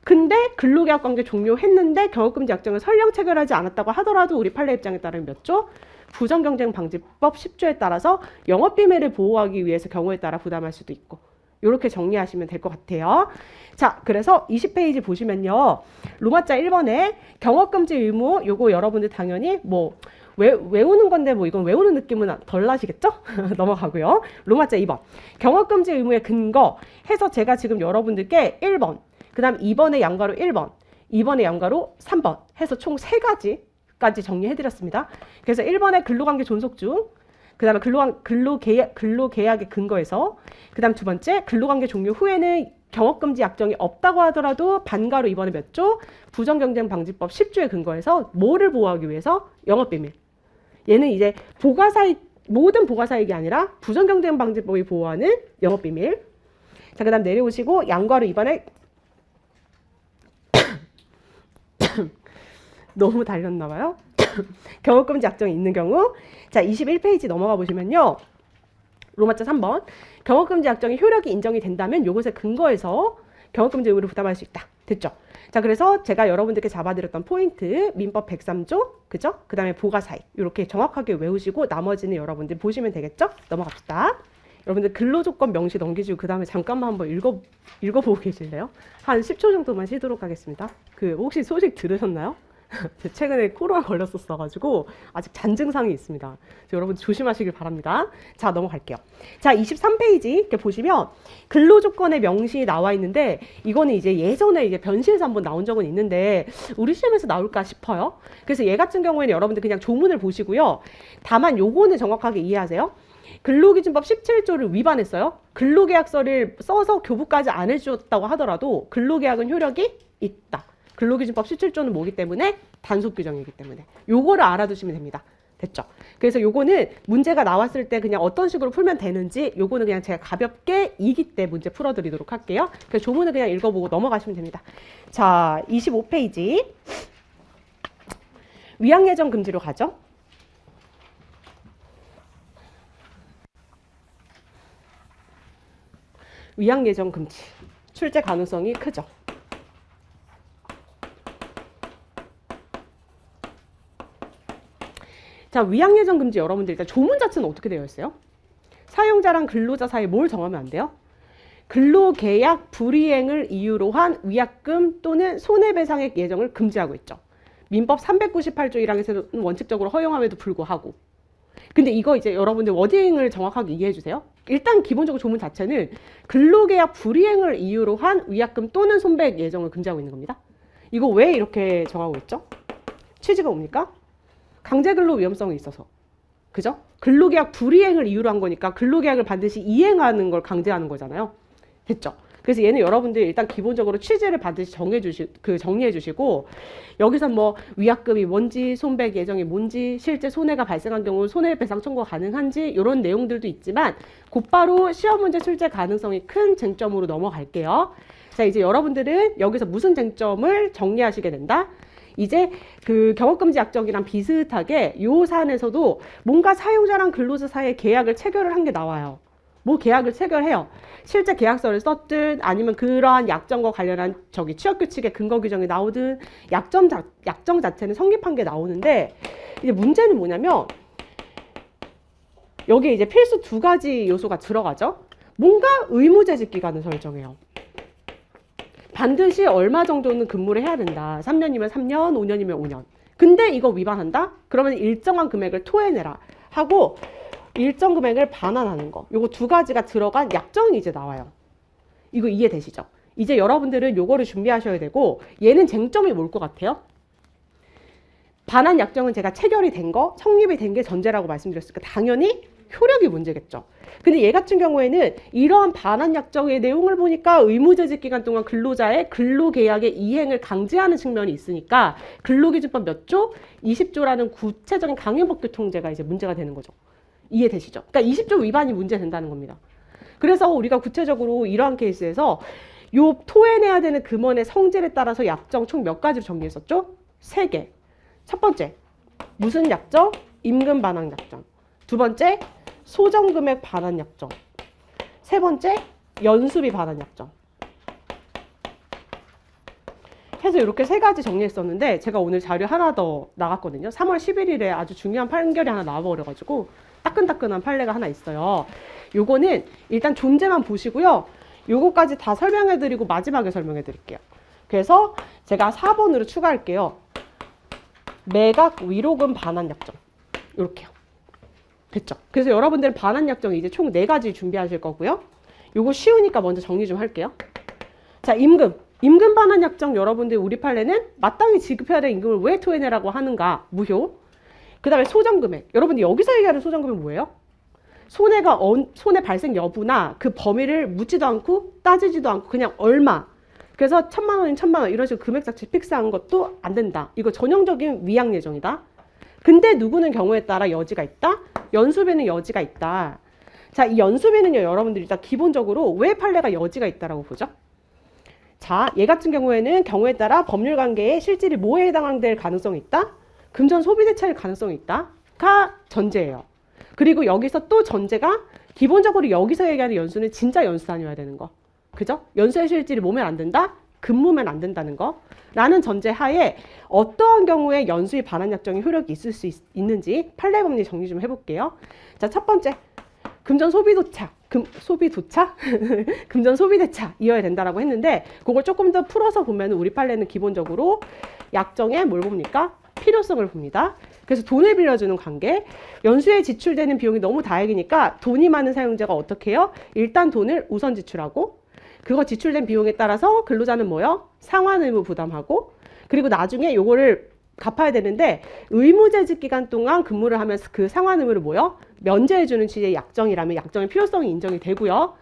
근데 근로계약관계 종료했는데 경업금지 약정을 설령 체결하지 않았다고 하더라도 우리 판례 입장에 따르면 몇 조? 부정경쟁방지법 10조에 따라서 영업비밀을 보호하기 위해서 경우에 따라 부담할 수도 있고 이렇게 정리하시면 될 것 같아요. 자, 그래서 20페이지 보시면요. 로마자 1번에 경업금지 의무, 요거 여러분들 당연히 뭐 외우는 건데 뭐 이건 외우는 느낌은 덜 나시겠죠? 넘어가고요. 로마자 2번. 경업금지 의무의 근거 해서 제가 지금 여러분들께 1번, 그 다음 2번의 양가로 1번, 2번의 양가로 3번 해서 총 3가지까지 정리해드렸습니다. 그래서 1번의 근로관계 존속 중, 그 다음에 근로계약의 근거에서, 그 다음 두 번째 근로관계 종료 후에는 경업금지 약정이 없다고 하더라도 반가로 이번에 몇 조? 부정경쟁방지법 10조에 근거해서 뭐를 보호하기 위해서? 영업비밀. 얘는 이제 모든 보가사익이 아니라 부정경쟁방지법이 보호하는 영업비밀. 자, 그 다음 내려오시고 양가로 이번에 너무 달렸나봐요. 경업금지 약정이 있는 경우. 자, 21페이지 넘어가 보시면요. 로마자 3번. 경업금지 약정이 효력이 인정이 된다면 요것에 근거해서 경업금지 의무를 부담할 수 있다. 됐죠? 자, 그래서 제가 여러분들께 잡아드렸던 포인트 민법 103조, 그죠? 그 다음에 보가사익 이렇게 정확하게 외우시고 나머지는 여러분들 보시면 되겠죠? 넘어갑시다. 여러분들 근로조건 명시 넘기시고 그 다음에 잠깐만 한번 읽어보고 계실래요? 한 10초 정도만 쉬도록 하겠습니다. 혹시 소식 들으셨나요? 최근에 코로나 걸렸었어가지고 아직 잔증상이 있습니다. 여러분 조심하시길 바랍니다. 자, 넘어갈게요. 자, 23페이지 이렇게 보시면 근로조건의 명시 나와 있는데 이거는 이제 예전에 이제 변시에서 한번 나온 적은 있는데 우리 시험에서 나올까 싶어요. 그래서 얘 같은 경우에는 여러분들 그냥 조문을 보시고요. 다만 요거는 정확하게 이해하세요. 근로기준법 17조를 위반했어요. 근로계약서를 써서 교부까지 안 해주었다고 하더라도 근로계약은 효력이 있다. 근로기준법 17조는 뭐기 때문에? 단속 규정이기 때문에. 요거를 알아두시면 됩니다. 됐죠? 그래서 요거는 문제가 나왔을 때 그냥 어떤 식으로 풀면 되는지 요거는 그냥 제가 가볍게 2기 때 문제 풀어드리도록 할게요. 그래서 조문을 그냥 읽어보고 넘어가시면 됩니다. 자, 25페이지. 위약예정 금지로 가죠. 위약예정 금지. 출제 가능성이 크죠. 자, 위약예정 금지 여러분들 일단 조문 자체는 어떻게 되어 있어요? 사용자랑 근로자 사이에 뭘 정하면 안 돼요? 근로계약 불이행을 이유로 한 위약금 또는 손해배상액 예정을 금지하고 있죠. 민법 398조 1항에서는 원칙적으로 허용함에도 불구하고. 근데 이거 이제 여러분들 워딩을 정확하게 이해해 주세요. 일단 기본적으로 조문 자체는 근로계약 불이행을 이유로 한 위약금 또는 손배액 예정을 금지하고 있는 겁니다. 이거 왜 이렇게 정하고 있죠? 취지가 뭡니까? 강제근로 위험성이 있어서. 그죠? 근로계약 불이행을 이유로 한 거니까 근로계약을 반드시 이행하는 걸 강제하는 거잖아요. 됐죠? 그래서 얘는 여러분들 일단 기본적으로 취지를 반드시 정리해 주시고 여기서 뭐 위약금이 뭔지 손배액 예정이 뭔지 실제 손해가 발생한 경우 손해배상 청구가 가능한지 이런 내용들도 있지만 곧바로 시험 문제 출제 가능성이 큰 쟁점으로 넘어갈게요. 자, 이제 여러분들은 여기서 무슨 쟁점을 정리하시게 된다? 이제 경업금지 약정이랑 비슷하게 요 사안에서도 뭔가 사용자랑 근로자 사이에 계약을 체결을 한 게 나와요. 뭐 계약을 체결해요. 실제 계약서를 썼든 아니면 그러한 약정과 관련한 취업규칙의 근거 규정이 나오든 약정 자체는 성립한 게 나오는데 이제 문제는 뭐냐면 여기에 이제 필수 2가지 요소가 들어가죠. 뭔가 의무재직 기간을 설정해요. 반드시 얼마 정도는 근무를 해야 된다. 3년이면 3년, 5년이면 5년. 근데 이거 위반한다? 그러면 일정한 금액을 토해내라 하고 일정 금액을 반환하는 거. 요거 2가지가 들어간 약정이 이제 나와요. 이거 이해되시죠? 이제 여러분들은 요거를 준비하셔야 되고 얘는 쟁점이 뭘 것 같아요? 반환 약정은 제가 체결이 된 거, 성립이 된 게 전제라고 말씀드렸으니까 당연히 효력이 문제겠죠. 근데 얘 같은 경우에는 이러한 반환 약정의 내용을 보니까 의무재직 기간 동안 근로자의 근로계약의 이행을 강제하는 측면이 있으니까 근로기준법 몇 조? 20조라는 구체적인 강요법규 통제가 이제 문제가 되는 거죠. 이해되시죠? 그러니까 20조 위반이 문제된다는 겁니다. 그래서 우리가 구체적으로 이러한 케이스에서 요 토해내야 되는 금원의 성질에 따라서 약정 총 몇 가지로 정리했었죠? 3개. 첫 번째, 무슨 약정? 임금 반환 약정. 2번째, 소정금액 반환 약정. 3번째, 연수비 반환 약정. 해서 이렇게 3가지 정리했었는데 제가 오늘 자료 하나 더 나갔거든요. 3월 11일에 아주 중요한 판결이 하나 나와버려가지고 따끈따끈한 판례가 하나 있어요. 요거는 일단 존재만 보시고요. 요거까지 다 설명해드리고 마지막에 설명해드릴게요. 그래서 제가 4번으로 추가할게요. 매각 위로금 반환 약정. 이렇게요. 됐죠? 그래서 여러분들은 반환약정이 이제 총 4가지 준비하실 거고요. 요거 쉬우니까 먼저 정리 좀 할게요. 자, 임금 반환약정 여러분들 우리 판례는 마땅히 지급해야 될 임금을 왜 토해내라고 하는가? 무효. 그 다음에 소정금액. 여러분들 여기서 얘기하는 소정금액 뭐예요? 손해 발생 여부나 그 범위를 묻지도 않고 따지지도 않고 그냥 얼마. 그래서 1,000만 원이면 1,000만 원 이런 식으로 금액 자체 픽스한 것도 안 된다. 이거 전형적인 위약 예정이다. 근데 누구는 경우에 따라 여지가 있다? 연수배는 여지가 있다. 자, 이 연수배는요, 여러분들이 일단 기본적으로 왜 판례가 여지가 있다라고 보죠? 자, 얘 같은 경우에 따라 법률 관계에 실질이 뭐에 해당될 가능성이 있다? 금전 소비 대차일 가능성이 있다?가 전제예요. 그리고 여기서 또 전제가 기본적으로 여기서 얘기하는 연수는 진짜 연수 단위여야 되는 거. 그죠? 연수의 실질이 뭐면 안 된다? 근무면 안 된다는 거. 라는 전제 하에 어떠한 경우에 연수의 반환약정의 효력이 있을 수 있는지 판례법리 정리 좀 해볼게요. 자, 첫 번째. 금전 소비도차. 소비도차? 금전 소비대차 이어야 된다라고 했는데 그걸 조금 더 풀어서 보면 우리 판례는 기본적으로 약정에 뭘 봅니까? 필요성을 봅니다. 그래서 돈을 빌려주는 관계, 연수에 지출되는 비용이 너무 다액이니까 돈이 많은 사용자가 어떻게 해요? 일단 돈을 우선 지출하고 그거 지출된 비용에 따라서 근로자는 뭐요? 상환 의무 부담하고 그리고 나중에 요거를 갚아야 되는데 의무재직 기간 동안 근무를 하면서 그 상환 의무를 뭐요? 면제해주는 취지의 약정이라면 약정의 필요성이 인정이 되고요.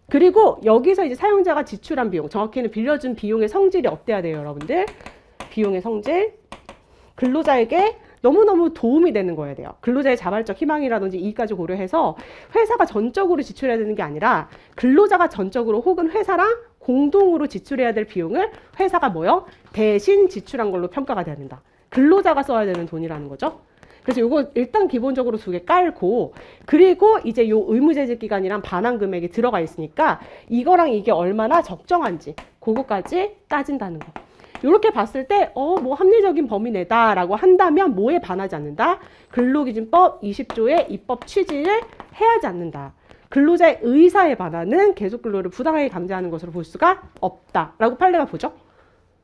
그리고 여기서 이제 사용자가 지출한 비용, 정확히는 빌려준 비용의 성질이 어때야 돼요, 여러분들? 비용의 성질, 근로자에게 너무너무 도움이 되는 거여야 돼요. 근로자의 자발적 희망이라든지 이익까지 고려해서 회사가 전적으로 지출해야 되는 게 아니라 근로자가 전적으로 혹은 회사랑 공동으로 지출해야 될 비용을 회사가 뭐요? 대신 지출한 걸로 평가가 돼야 된다. 근로자가 써야 되는 돈이라는 거죠. 그래서 요거 일단 기본적으로 2개 깔고 그리고 이제 요 의무재직 기간이랑 반환 금액이 들어가 있으니까 이거랑 이게 얼마나 적정한지 그거까지 따진다는 거. 이렇게 봤을 때 뭐 합리적인 범위 내다라고 한다면 뭐에 반하지 않는다? 근로기준법 20조의 입법 취지를 해하지 않는다. 근로자의 의사에 반하는 계속근로를 부당하게 강제하는 것으로 볼 수가 없다라고 판례가 보죠.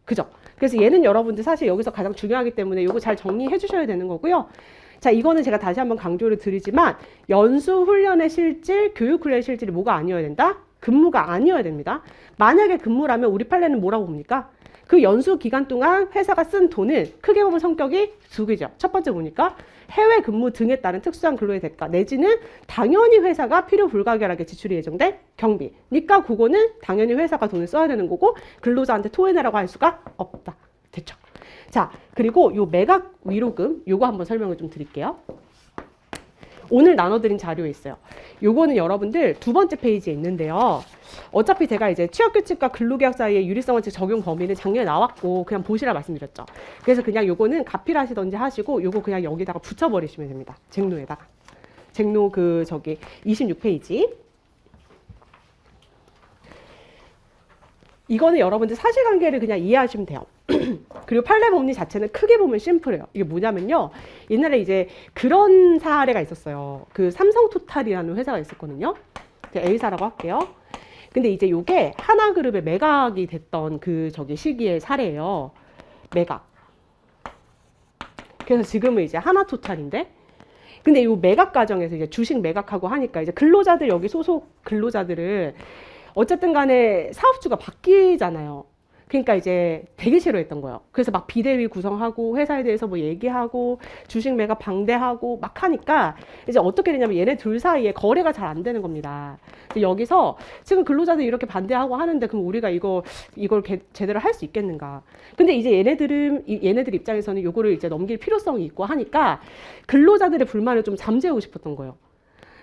그죠? 그래서 얘는 여러분들 사실 여기서 가장 중요하기 때문에 이거 잘 정리해 주셔야 되는 거고요. 자, 이거는 제가 다시 한번 강조를 드리지만 연수훈련의 실질, 교육훈련의 실질이 뭐가 아니어야 된다? 근무가 아니어야 됩니다. 만약에 근무라면 우리 판례는 뭐라고 봅니까? 그 연수 기간 동안 회사가 쓴 돈을 크게 보면 성격이 2개죠. 첫 번째 보니까 해외 근무 등에 따른 특수한 근로의 대가 내지는 당연히 회사가 필요 불가결하게 지출이 예정된 경비. 그러니까 그거는 당연히 회사가 돈을 써야 되는 거고 근로자한테 토해내라고 할 수가 없다. 됐죠? 자, 그리고 요 매각 위로금 요거 한번 설명을 좀 드릴게요. 오늘 나눠드린 자료에 있어요. 요거는 여러분들 2번째 페이지에 있는데요. 어차피 제가 이제 취업규칙과 근로계약 사이의 유리성원칙 적용 범위는 작년에 나왔고 그냥 보시라 말씀드렸죠. 그래서 그냥 요거는 가필하시던지 하시고 요거 그냥 여기다가 붙여버리시면 됩니다. 쟁노에다가. 쟁노 26페이지. 이거는 여러분들 사실관계를 그냥 이해하시면 돼요. 그리고 판례 법리 자체는 크게 보면 심플해요. 이게 뭐냐면요. 옛날에 이제 그런 사례가 있었어요. 그 삼성토탈이라는 회사가 있었거든요. A사라고 할게요. 근데 이제 요게 하나그룹의 매각이 됐던 시기의 사례예요. 매각. 그래서 지금은 이제 하나토탈인데 근데 요 매각 과정에서 이제 주식 매각하고 하니까 이제 근로자들 여기 소속 근로자들을 어쨌든 간에 사업주가 바뀌잖아요. 그러니까 이제 되게 싫어했던 거예요. 그래서 막 비대위 구성하고 회사에 대해서 뭐 얘기하고 주식 매각 방대하고 막 하니까 이제 어떻게 되냐면 얘네 둘 사이에 거래가 잘 안 되는 겁니다. 여기서 지금 근로자들이 이렇게 반대하고 하는데 그럼 우리가 이걸 제대로 할 수 있겠는가? 근데 이제 얘네들 입장에서는 요거를 이제 넘길 필요성이 있고 하니까 근로자들의 불만을 좀 잠재우고 싶었던 거예요.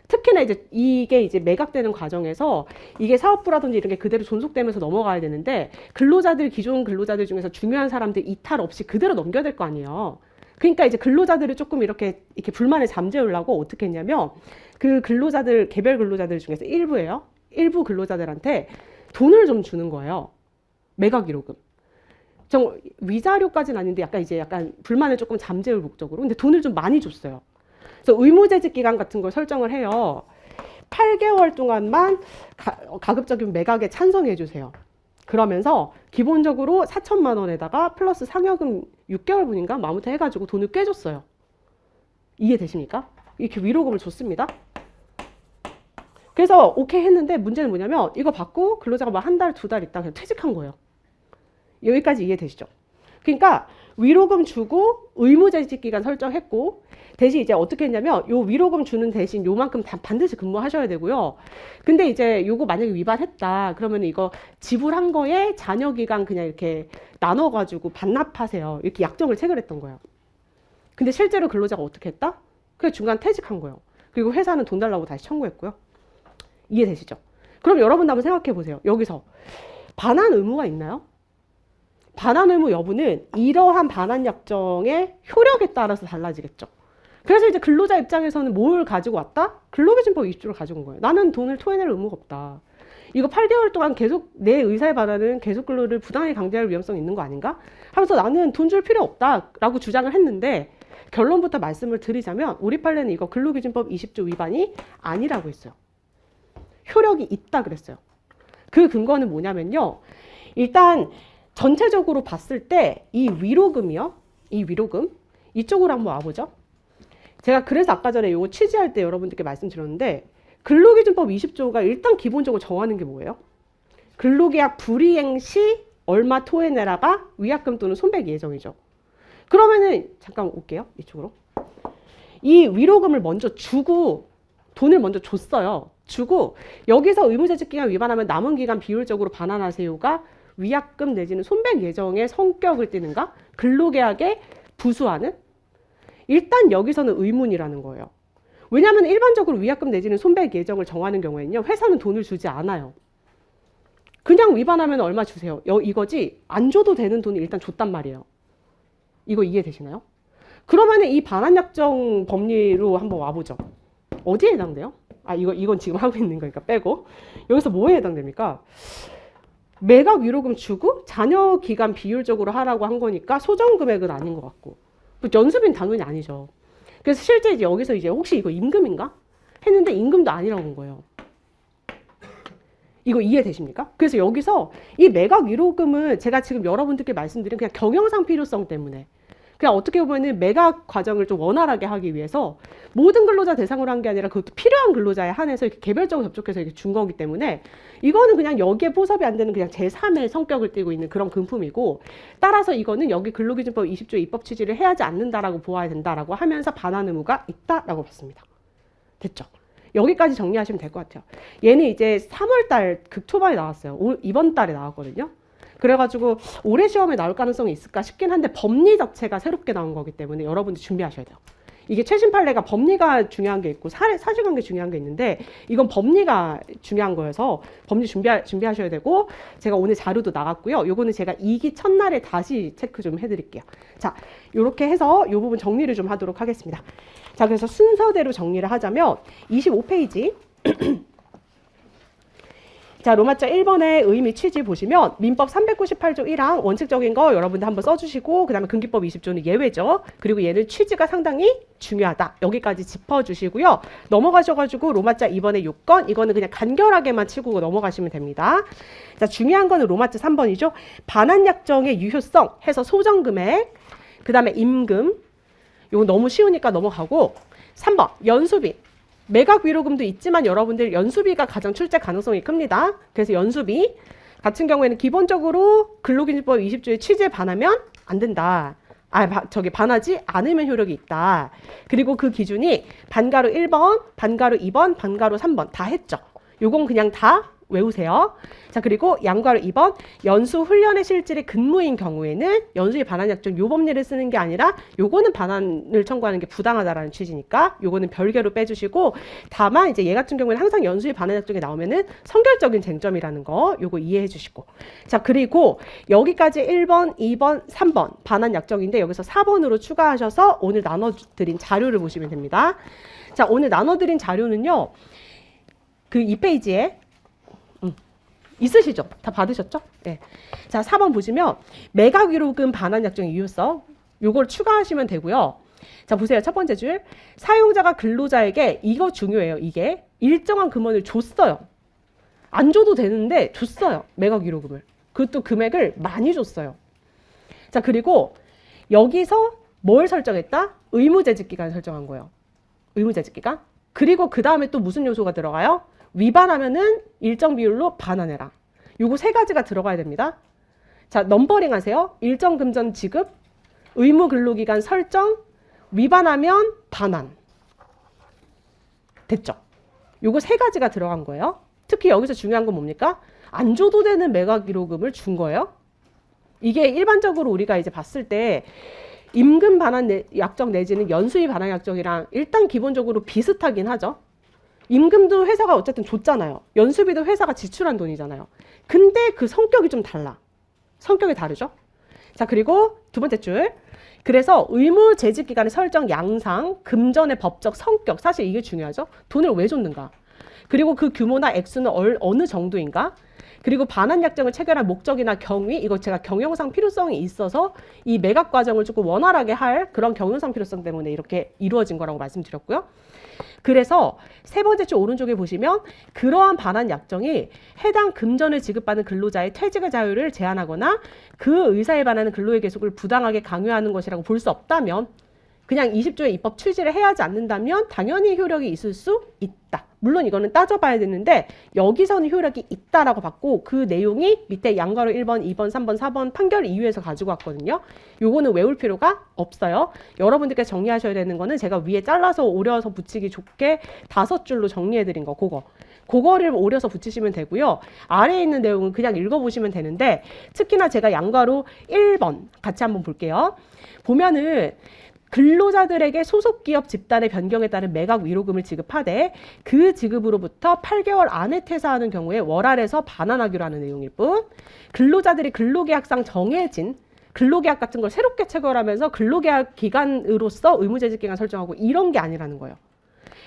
특히나 이제 이게 이제 매각되는 과정에서 이게 사업부라든지 이런 게 그대로 존속되면서 넘어가야 되는데 기존 근로자들 중에서 중요한 사람들 이탈 없이 그대로 넘겨야 될 거 아니에요. 그러니까 이제 근로자들을 조금 이렇게 불만을 잠재우려고 어떻게 했냐면 그 개별 근로자들 중에서 일부 근로자들한테 돈을 좀 주는 거예요. 매각 위로금. 위자료까지는 아닌데 약간 불만을 조금 잠재울 목적으로. 근데 돈을 좀 많이 줬어요. 그래서 의무재직 기간 같은 걸 설정을 해요. 8개월 동안만 가급적이면 매각에 찬성해 주세요. 그러면서 기본적으로 4천만 원에다가 플러스 상여금 6개월분인가 아무튼 해가지고 돈을 꽤 줬어요. 이해되십니까? 이렇게 위로금을 줬습니다. 그래서 오케이 했는데 문제는 뭐냐면 이거 받고 근로자가 막 한 달, 두 달 있다가 그냥 퇴직한 거예요. 여기까지 이해되시죠? 그러니까 위로금 주고 의무재직 기간 설정했고 대신 이제 어떻게 했냐면 요 위로금 주는 대신 요만큼 반드시 근무하셔야 되고요. 근데 이제 요거 만약에 위반했다 그러면 이거 지불한 거에 잔여 기간 그냥 이렇게 나눠가지고 반납하세요. 이렇게 약정을 체결했던 거예요. 근데 실제로 근로자가 어떻게 했다? 그냥 중간 퇴직한 거예요. 그리고 회사는 돈 달라고 다시 청구했고요. 이해되시죠? 그럼 여러분도 한번 생각해 보세요. 여기서 반환 의무가 있나요? 반환 의무 여부는 이러한 반환 약정의 효력에 따라서 달라지겠죠. 그래서 이제 근로자 입장에서는 뭘 가지고 왔다? 근로기준법 20조를 가지고 온 거예요. 나는 돈을 토해낼 의무가 없다. 이거 8개월 동안 계속 내 의사에 반하는 계속 근로를 부당하게 강제할 위험성이 있는 거 아닌가? 하면서 나는 돈 줄 필요 없다라고 주장을 했는데 결론부터 말씀을 드리자면 우리 판례는 이거 근로기준법 20조 위반이 아니라고 했어요. 효력이 있다 그랬어요. 그 근거는 뭐냐면요. 일단 전체적으로 봤을 때 이 위로금이요. 이 위로금 이쪽으로 한번 와보죠. 제가 그래서 아까 전에 이거 취지할 때 여러분들께 말씀드렸는데 근로기준법 20조가 일단 기본적으로 정하는 게 뭐예요? 근로계약 불이행 시 얼마 토해내라가 위약금 또는 손백 예정이죠. 그러면은 잠깐 올게요. 이쪽으로. 이 위로금을 먼저 주고 돈을 먼저 줬어요. 주고 여기서 의무재직 기간 위반하면 남은 기간 비율적으로 반환하세요가 위약금 내지는 손백 예정의 성격을 띠는가? 근로계약에 부수하는? 일단 여기서는 의문이라는 거예요. 왜냐하면 일반적으로 위약금 내지는 손백 예정을 정하는 경우에는요. 회사는 돈을 주지 않아요. 그냥 위반하면 얼마 주세요. 이거지 안 줘도 되는 돈을 일단 줬단 말이에요. 이거 이해되시나요? 그러면 이 반환약정 법리로 한번 와보죠. 어디에 해당돼요? 이건 지금 하고 있는 거니까 빼고. 여기서 뭐에 해당됩니까? 매각 위로금 주고 잔여 기간 비율적으로 하라고 한 거니까 소정 금액은 아닌 것 같고. 연수비는 당연히 아니죠. 그래서 실제 이제 여기서 이제 혹시 이거 임금인가? 했는데 임금도 아니라고 한 거예요. 이거 이해되십니까? 그래서 여기서 이 매각 위로금은 제가 지금 여러분들께 말씀드린 그냥 경영상 필요성 때문에 그냥 어떻게 보면은 매각 과정을 좀 원활하게 하기 위해서 모든 근로자 대상으로 한 게 아니라 그것도 필요한 근로자에 한해서 이렇게 개별적으로 접촉해서 이렇게 준 거기 때문에 이거는 그냥 여기에 포섭이 안 되는 그냥 제3의 성격을 띠고 있는 그런 금품이고 따라서 이거는 여기 근로기준법 20조 입법 취지를 해야지 않는다라고 보아야 된다라고 하면서 반환 의무가 있다라고 봤습니다. 됐죠? 여기까지 정리하시면 될 것 같아요. 얘는 이제 3월달 극초반에 나왔어요. 이번 달에 나왔거든요. 그래가지고 올해 시험에 나올 가능성이 있을까 싶긴 한데 법리 자체가 새롭게 나온 거기 때문에 여러분들 준비하셔야 돼요. 이게 최신 판례가 법리가 중요한 게 있고 사실관계 중요한 게 있는데 이건 법리가 중요한 거여서 법리 준비하셔야 되고 제가 오늘 자료도 나갔고요. 요거는 제가 2기 첫날에 다시 체크 좀 해드릴게요. 자, 요렇게 해서 요 부분 정리를 좀 하도록 하겠습니다. 자, 그래서 순서대로 정리를 하자면 25페이지 자, 로마자 1번의 의미 취지 보시면 민법 398조 1항 원칙적인 거 여러분들 한번 써주시고 그 다음에 근기법 20조는 예외죠. 그리고 얘는 취지가 상당히 중요하다. 여기까지 짚어주시고요. 넘어가셔가지고 로마자 2번의 요건 이거는 그냥 간결하게만 치고 넘어가시면 됩니다. 자, 중요한 거는 로마자 3번이죠. 반환약정의 유효성 해서 소정금액 그 다음에 임금 이거 너무 쉬우니까 넘어가고 3번 연수비 매각 위로금도 있지만 여러분들 연수비가 가장 출제 가능성이 큽니다. 그래서 연수비 같은 경우에는 기본적으로 근로기준법 20조의 취지에 반하면 안 된다. 반하지 않으면 효력이 있다. 그리고 그 기준이 반가로 1번, 반가로 2번, 반가로 3번 다 했죠. 요건 그냥 다 외우세요. 자, 그리고 양가로 2번 연수 훈련의 실질이 근무인 경우에는 연수의 반환약정 요 법리를 쓰는 게 아니라 요거는 반환을 청구하는 게 부당하다라는 취지니까 요거는 별개로 빼주시고 다만 이제 얘 같은 경우에는 항상 연수의 반환약정이 나오면은 성결적인 쟁점이라는 거 요거 이해해 주시고 자, 그리고 여기까지 1번, 2번, 3번 반환약정인데 여기서 4번으로 추가하셔서 오늘 나눠드린 자료를 보시면 됩니다. 자, 오늘 나눠드린 자료는요 그 2페이지에 있으시죠? 다 받으셨죠? 네. 자, 4번 보시면 매각 위로금 반환 약정의 유효성 요걸 추가하시면 되고요. 자, 보세요. 첫 번째 줄 사용자가 근로자에게 이거 중요해요. 이게 일정한 금원을 줬어요. 안 줘도 되는데 줬어요. 매각 위로금을. 그것도 금액을 많이 줬어요. 자, 그리고 여기서 뭘 설정했다? 의무재직기간 설정한 거예요. 의무재직기간. 그리고 그 다음에 또 무슨 요소가 들어가요? 위반하면은 일정 비율로 반환해라. 요거 세 가지가 들어가야 됩니다. 자, 넘버링 하세요. 일정 금전 지급, 의무 근로기간 설정, 위반하면 반환. 됐죠? 요거 세 가지가 들어간 거예요. 특히 여기서 중요한 건 뭡니까? 안 줘도 되는 매각 위로금을 준 거예요. 이게 일반적으로 우리가 이제 봤을 때 임금 반환 약정 내지는 연수위 반환 약정이랑 일단 기본적으로 비슷하긴 하죠. 임금도 회사가 어쨌든 줬잖아요. 연수비도 회사가 지출한 돈이잖아요. 근데 그 성격이 좀 달라. 성격이 다르죠. 자, 그리고 두 번째 줄. 그래서 의무 재직 기간의 설정 양상, 금전의 법적 성격. 사실 이게 중요하죠. 돈을 왜 줬는가? 그리고 그 규모나 액수는 어느 정도인가? 그리고 반환 약정을 체결할 목적이나 경위, 이거 제가 경영상 필요성이 있어서 이 매각 과정을 조금 원활하게 할 그런 경영상 필요성 때문에 이렇게 이루어진 거라고 말씀드렸고요. 그래서 세 번째 줄 오른쪽에 보시면 그러한 반환 약정이 해당 금전을 지급받는 근로자의 퇴직의 자유를 제한하거나 그 의사에 반하는 근로의 계속을 부당하게 강요하는 것이라고 볼 수 없다면, 그냥 20조의 입법 취지를 해야지 않는다면 당연히 효력이 있을 수 있다. 물론 이거는 따져봐야 되는데 여기서는 효력이 있다라고 봤고, 그 내용이 밑에 양가로 1번, 2번, 3번, 4번 판결 이유에서 가지고 왔거든요. 요거는 외울 필요가 없어요. 여러분들께 정리하셔야 되는 거는 제가 위에 잘라서 오려서 붙이기 좋게 5줄로 정리해드린 거, 그거를 오려서 붙이시면 되고요. 아래에 있는 내용은 그냥 읽어보시면 되는데, 특히나 제가 양가로 1번 같이 한번 볼게요. 보면은 근로자들에게 소속기업 집단의 변경에 따른 매각 위로금을 지급하되 그 지급으로부터 8개월 안에 퇴사하는 경우에 월할에서 반환하기로 하는 내용일 뿐, 근로자들이 근로계약상 정해진 근로계약 같은 걸 새롭게 체결하면서 근로계약 기간으로서 의무재직기간 설정하고 이런 게 아니라는 거예요.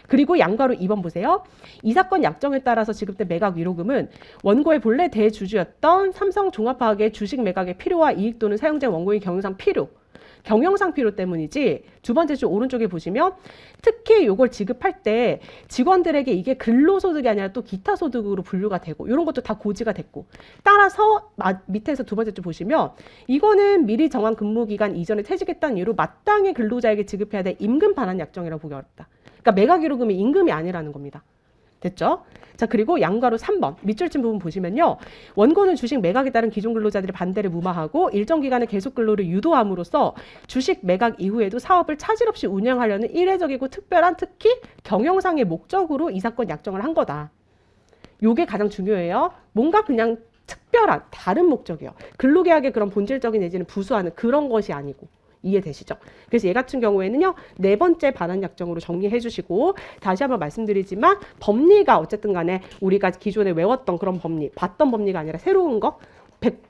그리고 양가로 2번 보세요. 이 사건 약정에 따라서 지급된 매각 위로금은 원고의 본래 대주주였던 삼성종합화학의 주식 매각의 필요와 이익 또는 사용된 원고의 경영상 필요 때문이지. 두 번째 줄 오른쪽에 보시면 특히 이걸 지급할 때 직원들에게 이게 근로소득이 아니라 또 기타 소득으로 분류가 되고 이런 것도 다 고지가 됐고, 따라서 밑에서 두 번째 줄 보시면 이거는 미리 정한 근무기간 이전에 퇴직했다는 이유로 마땅히 근로자에게 지급해야 될 임금 반환 약정이라고 보기 어렵다. 그러니까 매각 위로금이 임금이 아니라는 겁니다. 됐죠? 자, 그리고 양가로 3번 밑줄친 부분 보시면요. 원고는 주식 매각에 따른 기존 근로자들의 반대를 무마하고 일정 기간의 계속 근로를 유도함으로써 주식 매각 이후에도 사업을 차질 없이 운영하려는 이례적이고 특별한, 특히 경영상의 목적으로 이 사건 약정을 한 거다. 요게 가장 중요해요. 뭔가 그냥 특별한 다른 목적이요. 근로계약의 그런 본질적인 내지는 부수하는 그런 것이 아니고. 이해되시죠? 그래서 얘 같은 경우에는요, 네 번째 반환 약정으로 정리해 주시고, 다시 한번 말씀드리지만 법리가 어쨌든 간에 우리가 기존에 외웠던 그런 법리, 봤던 법리가 아니라 새로운 거,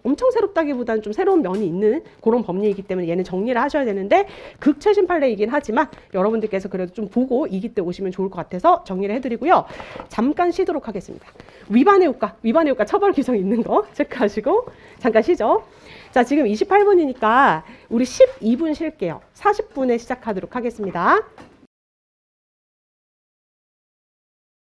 엄청 새롭다기보다는 좀 새로운 면이 있는 그런 법리이기 때문에 얘는 정리를 하셔야 되는데, 극최신 판례이긴 하지만 여러분들께서 그래도 좀 보고 이기 때 오시면 좋을 것 같아서 정리를 해드리고요. 잠깐 쉬도록 하겠습니다. 위반의 효과 처벌 규정 있는 거 체크하시고 잠깐 쉬죠. 자, 지금 28분이니까 우리 12분 쉴게요. 40분에 시작하도록 하겠습니다.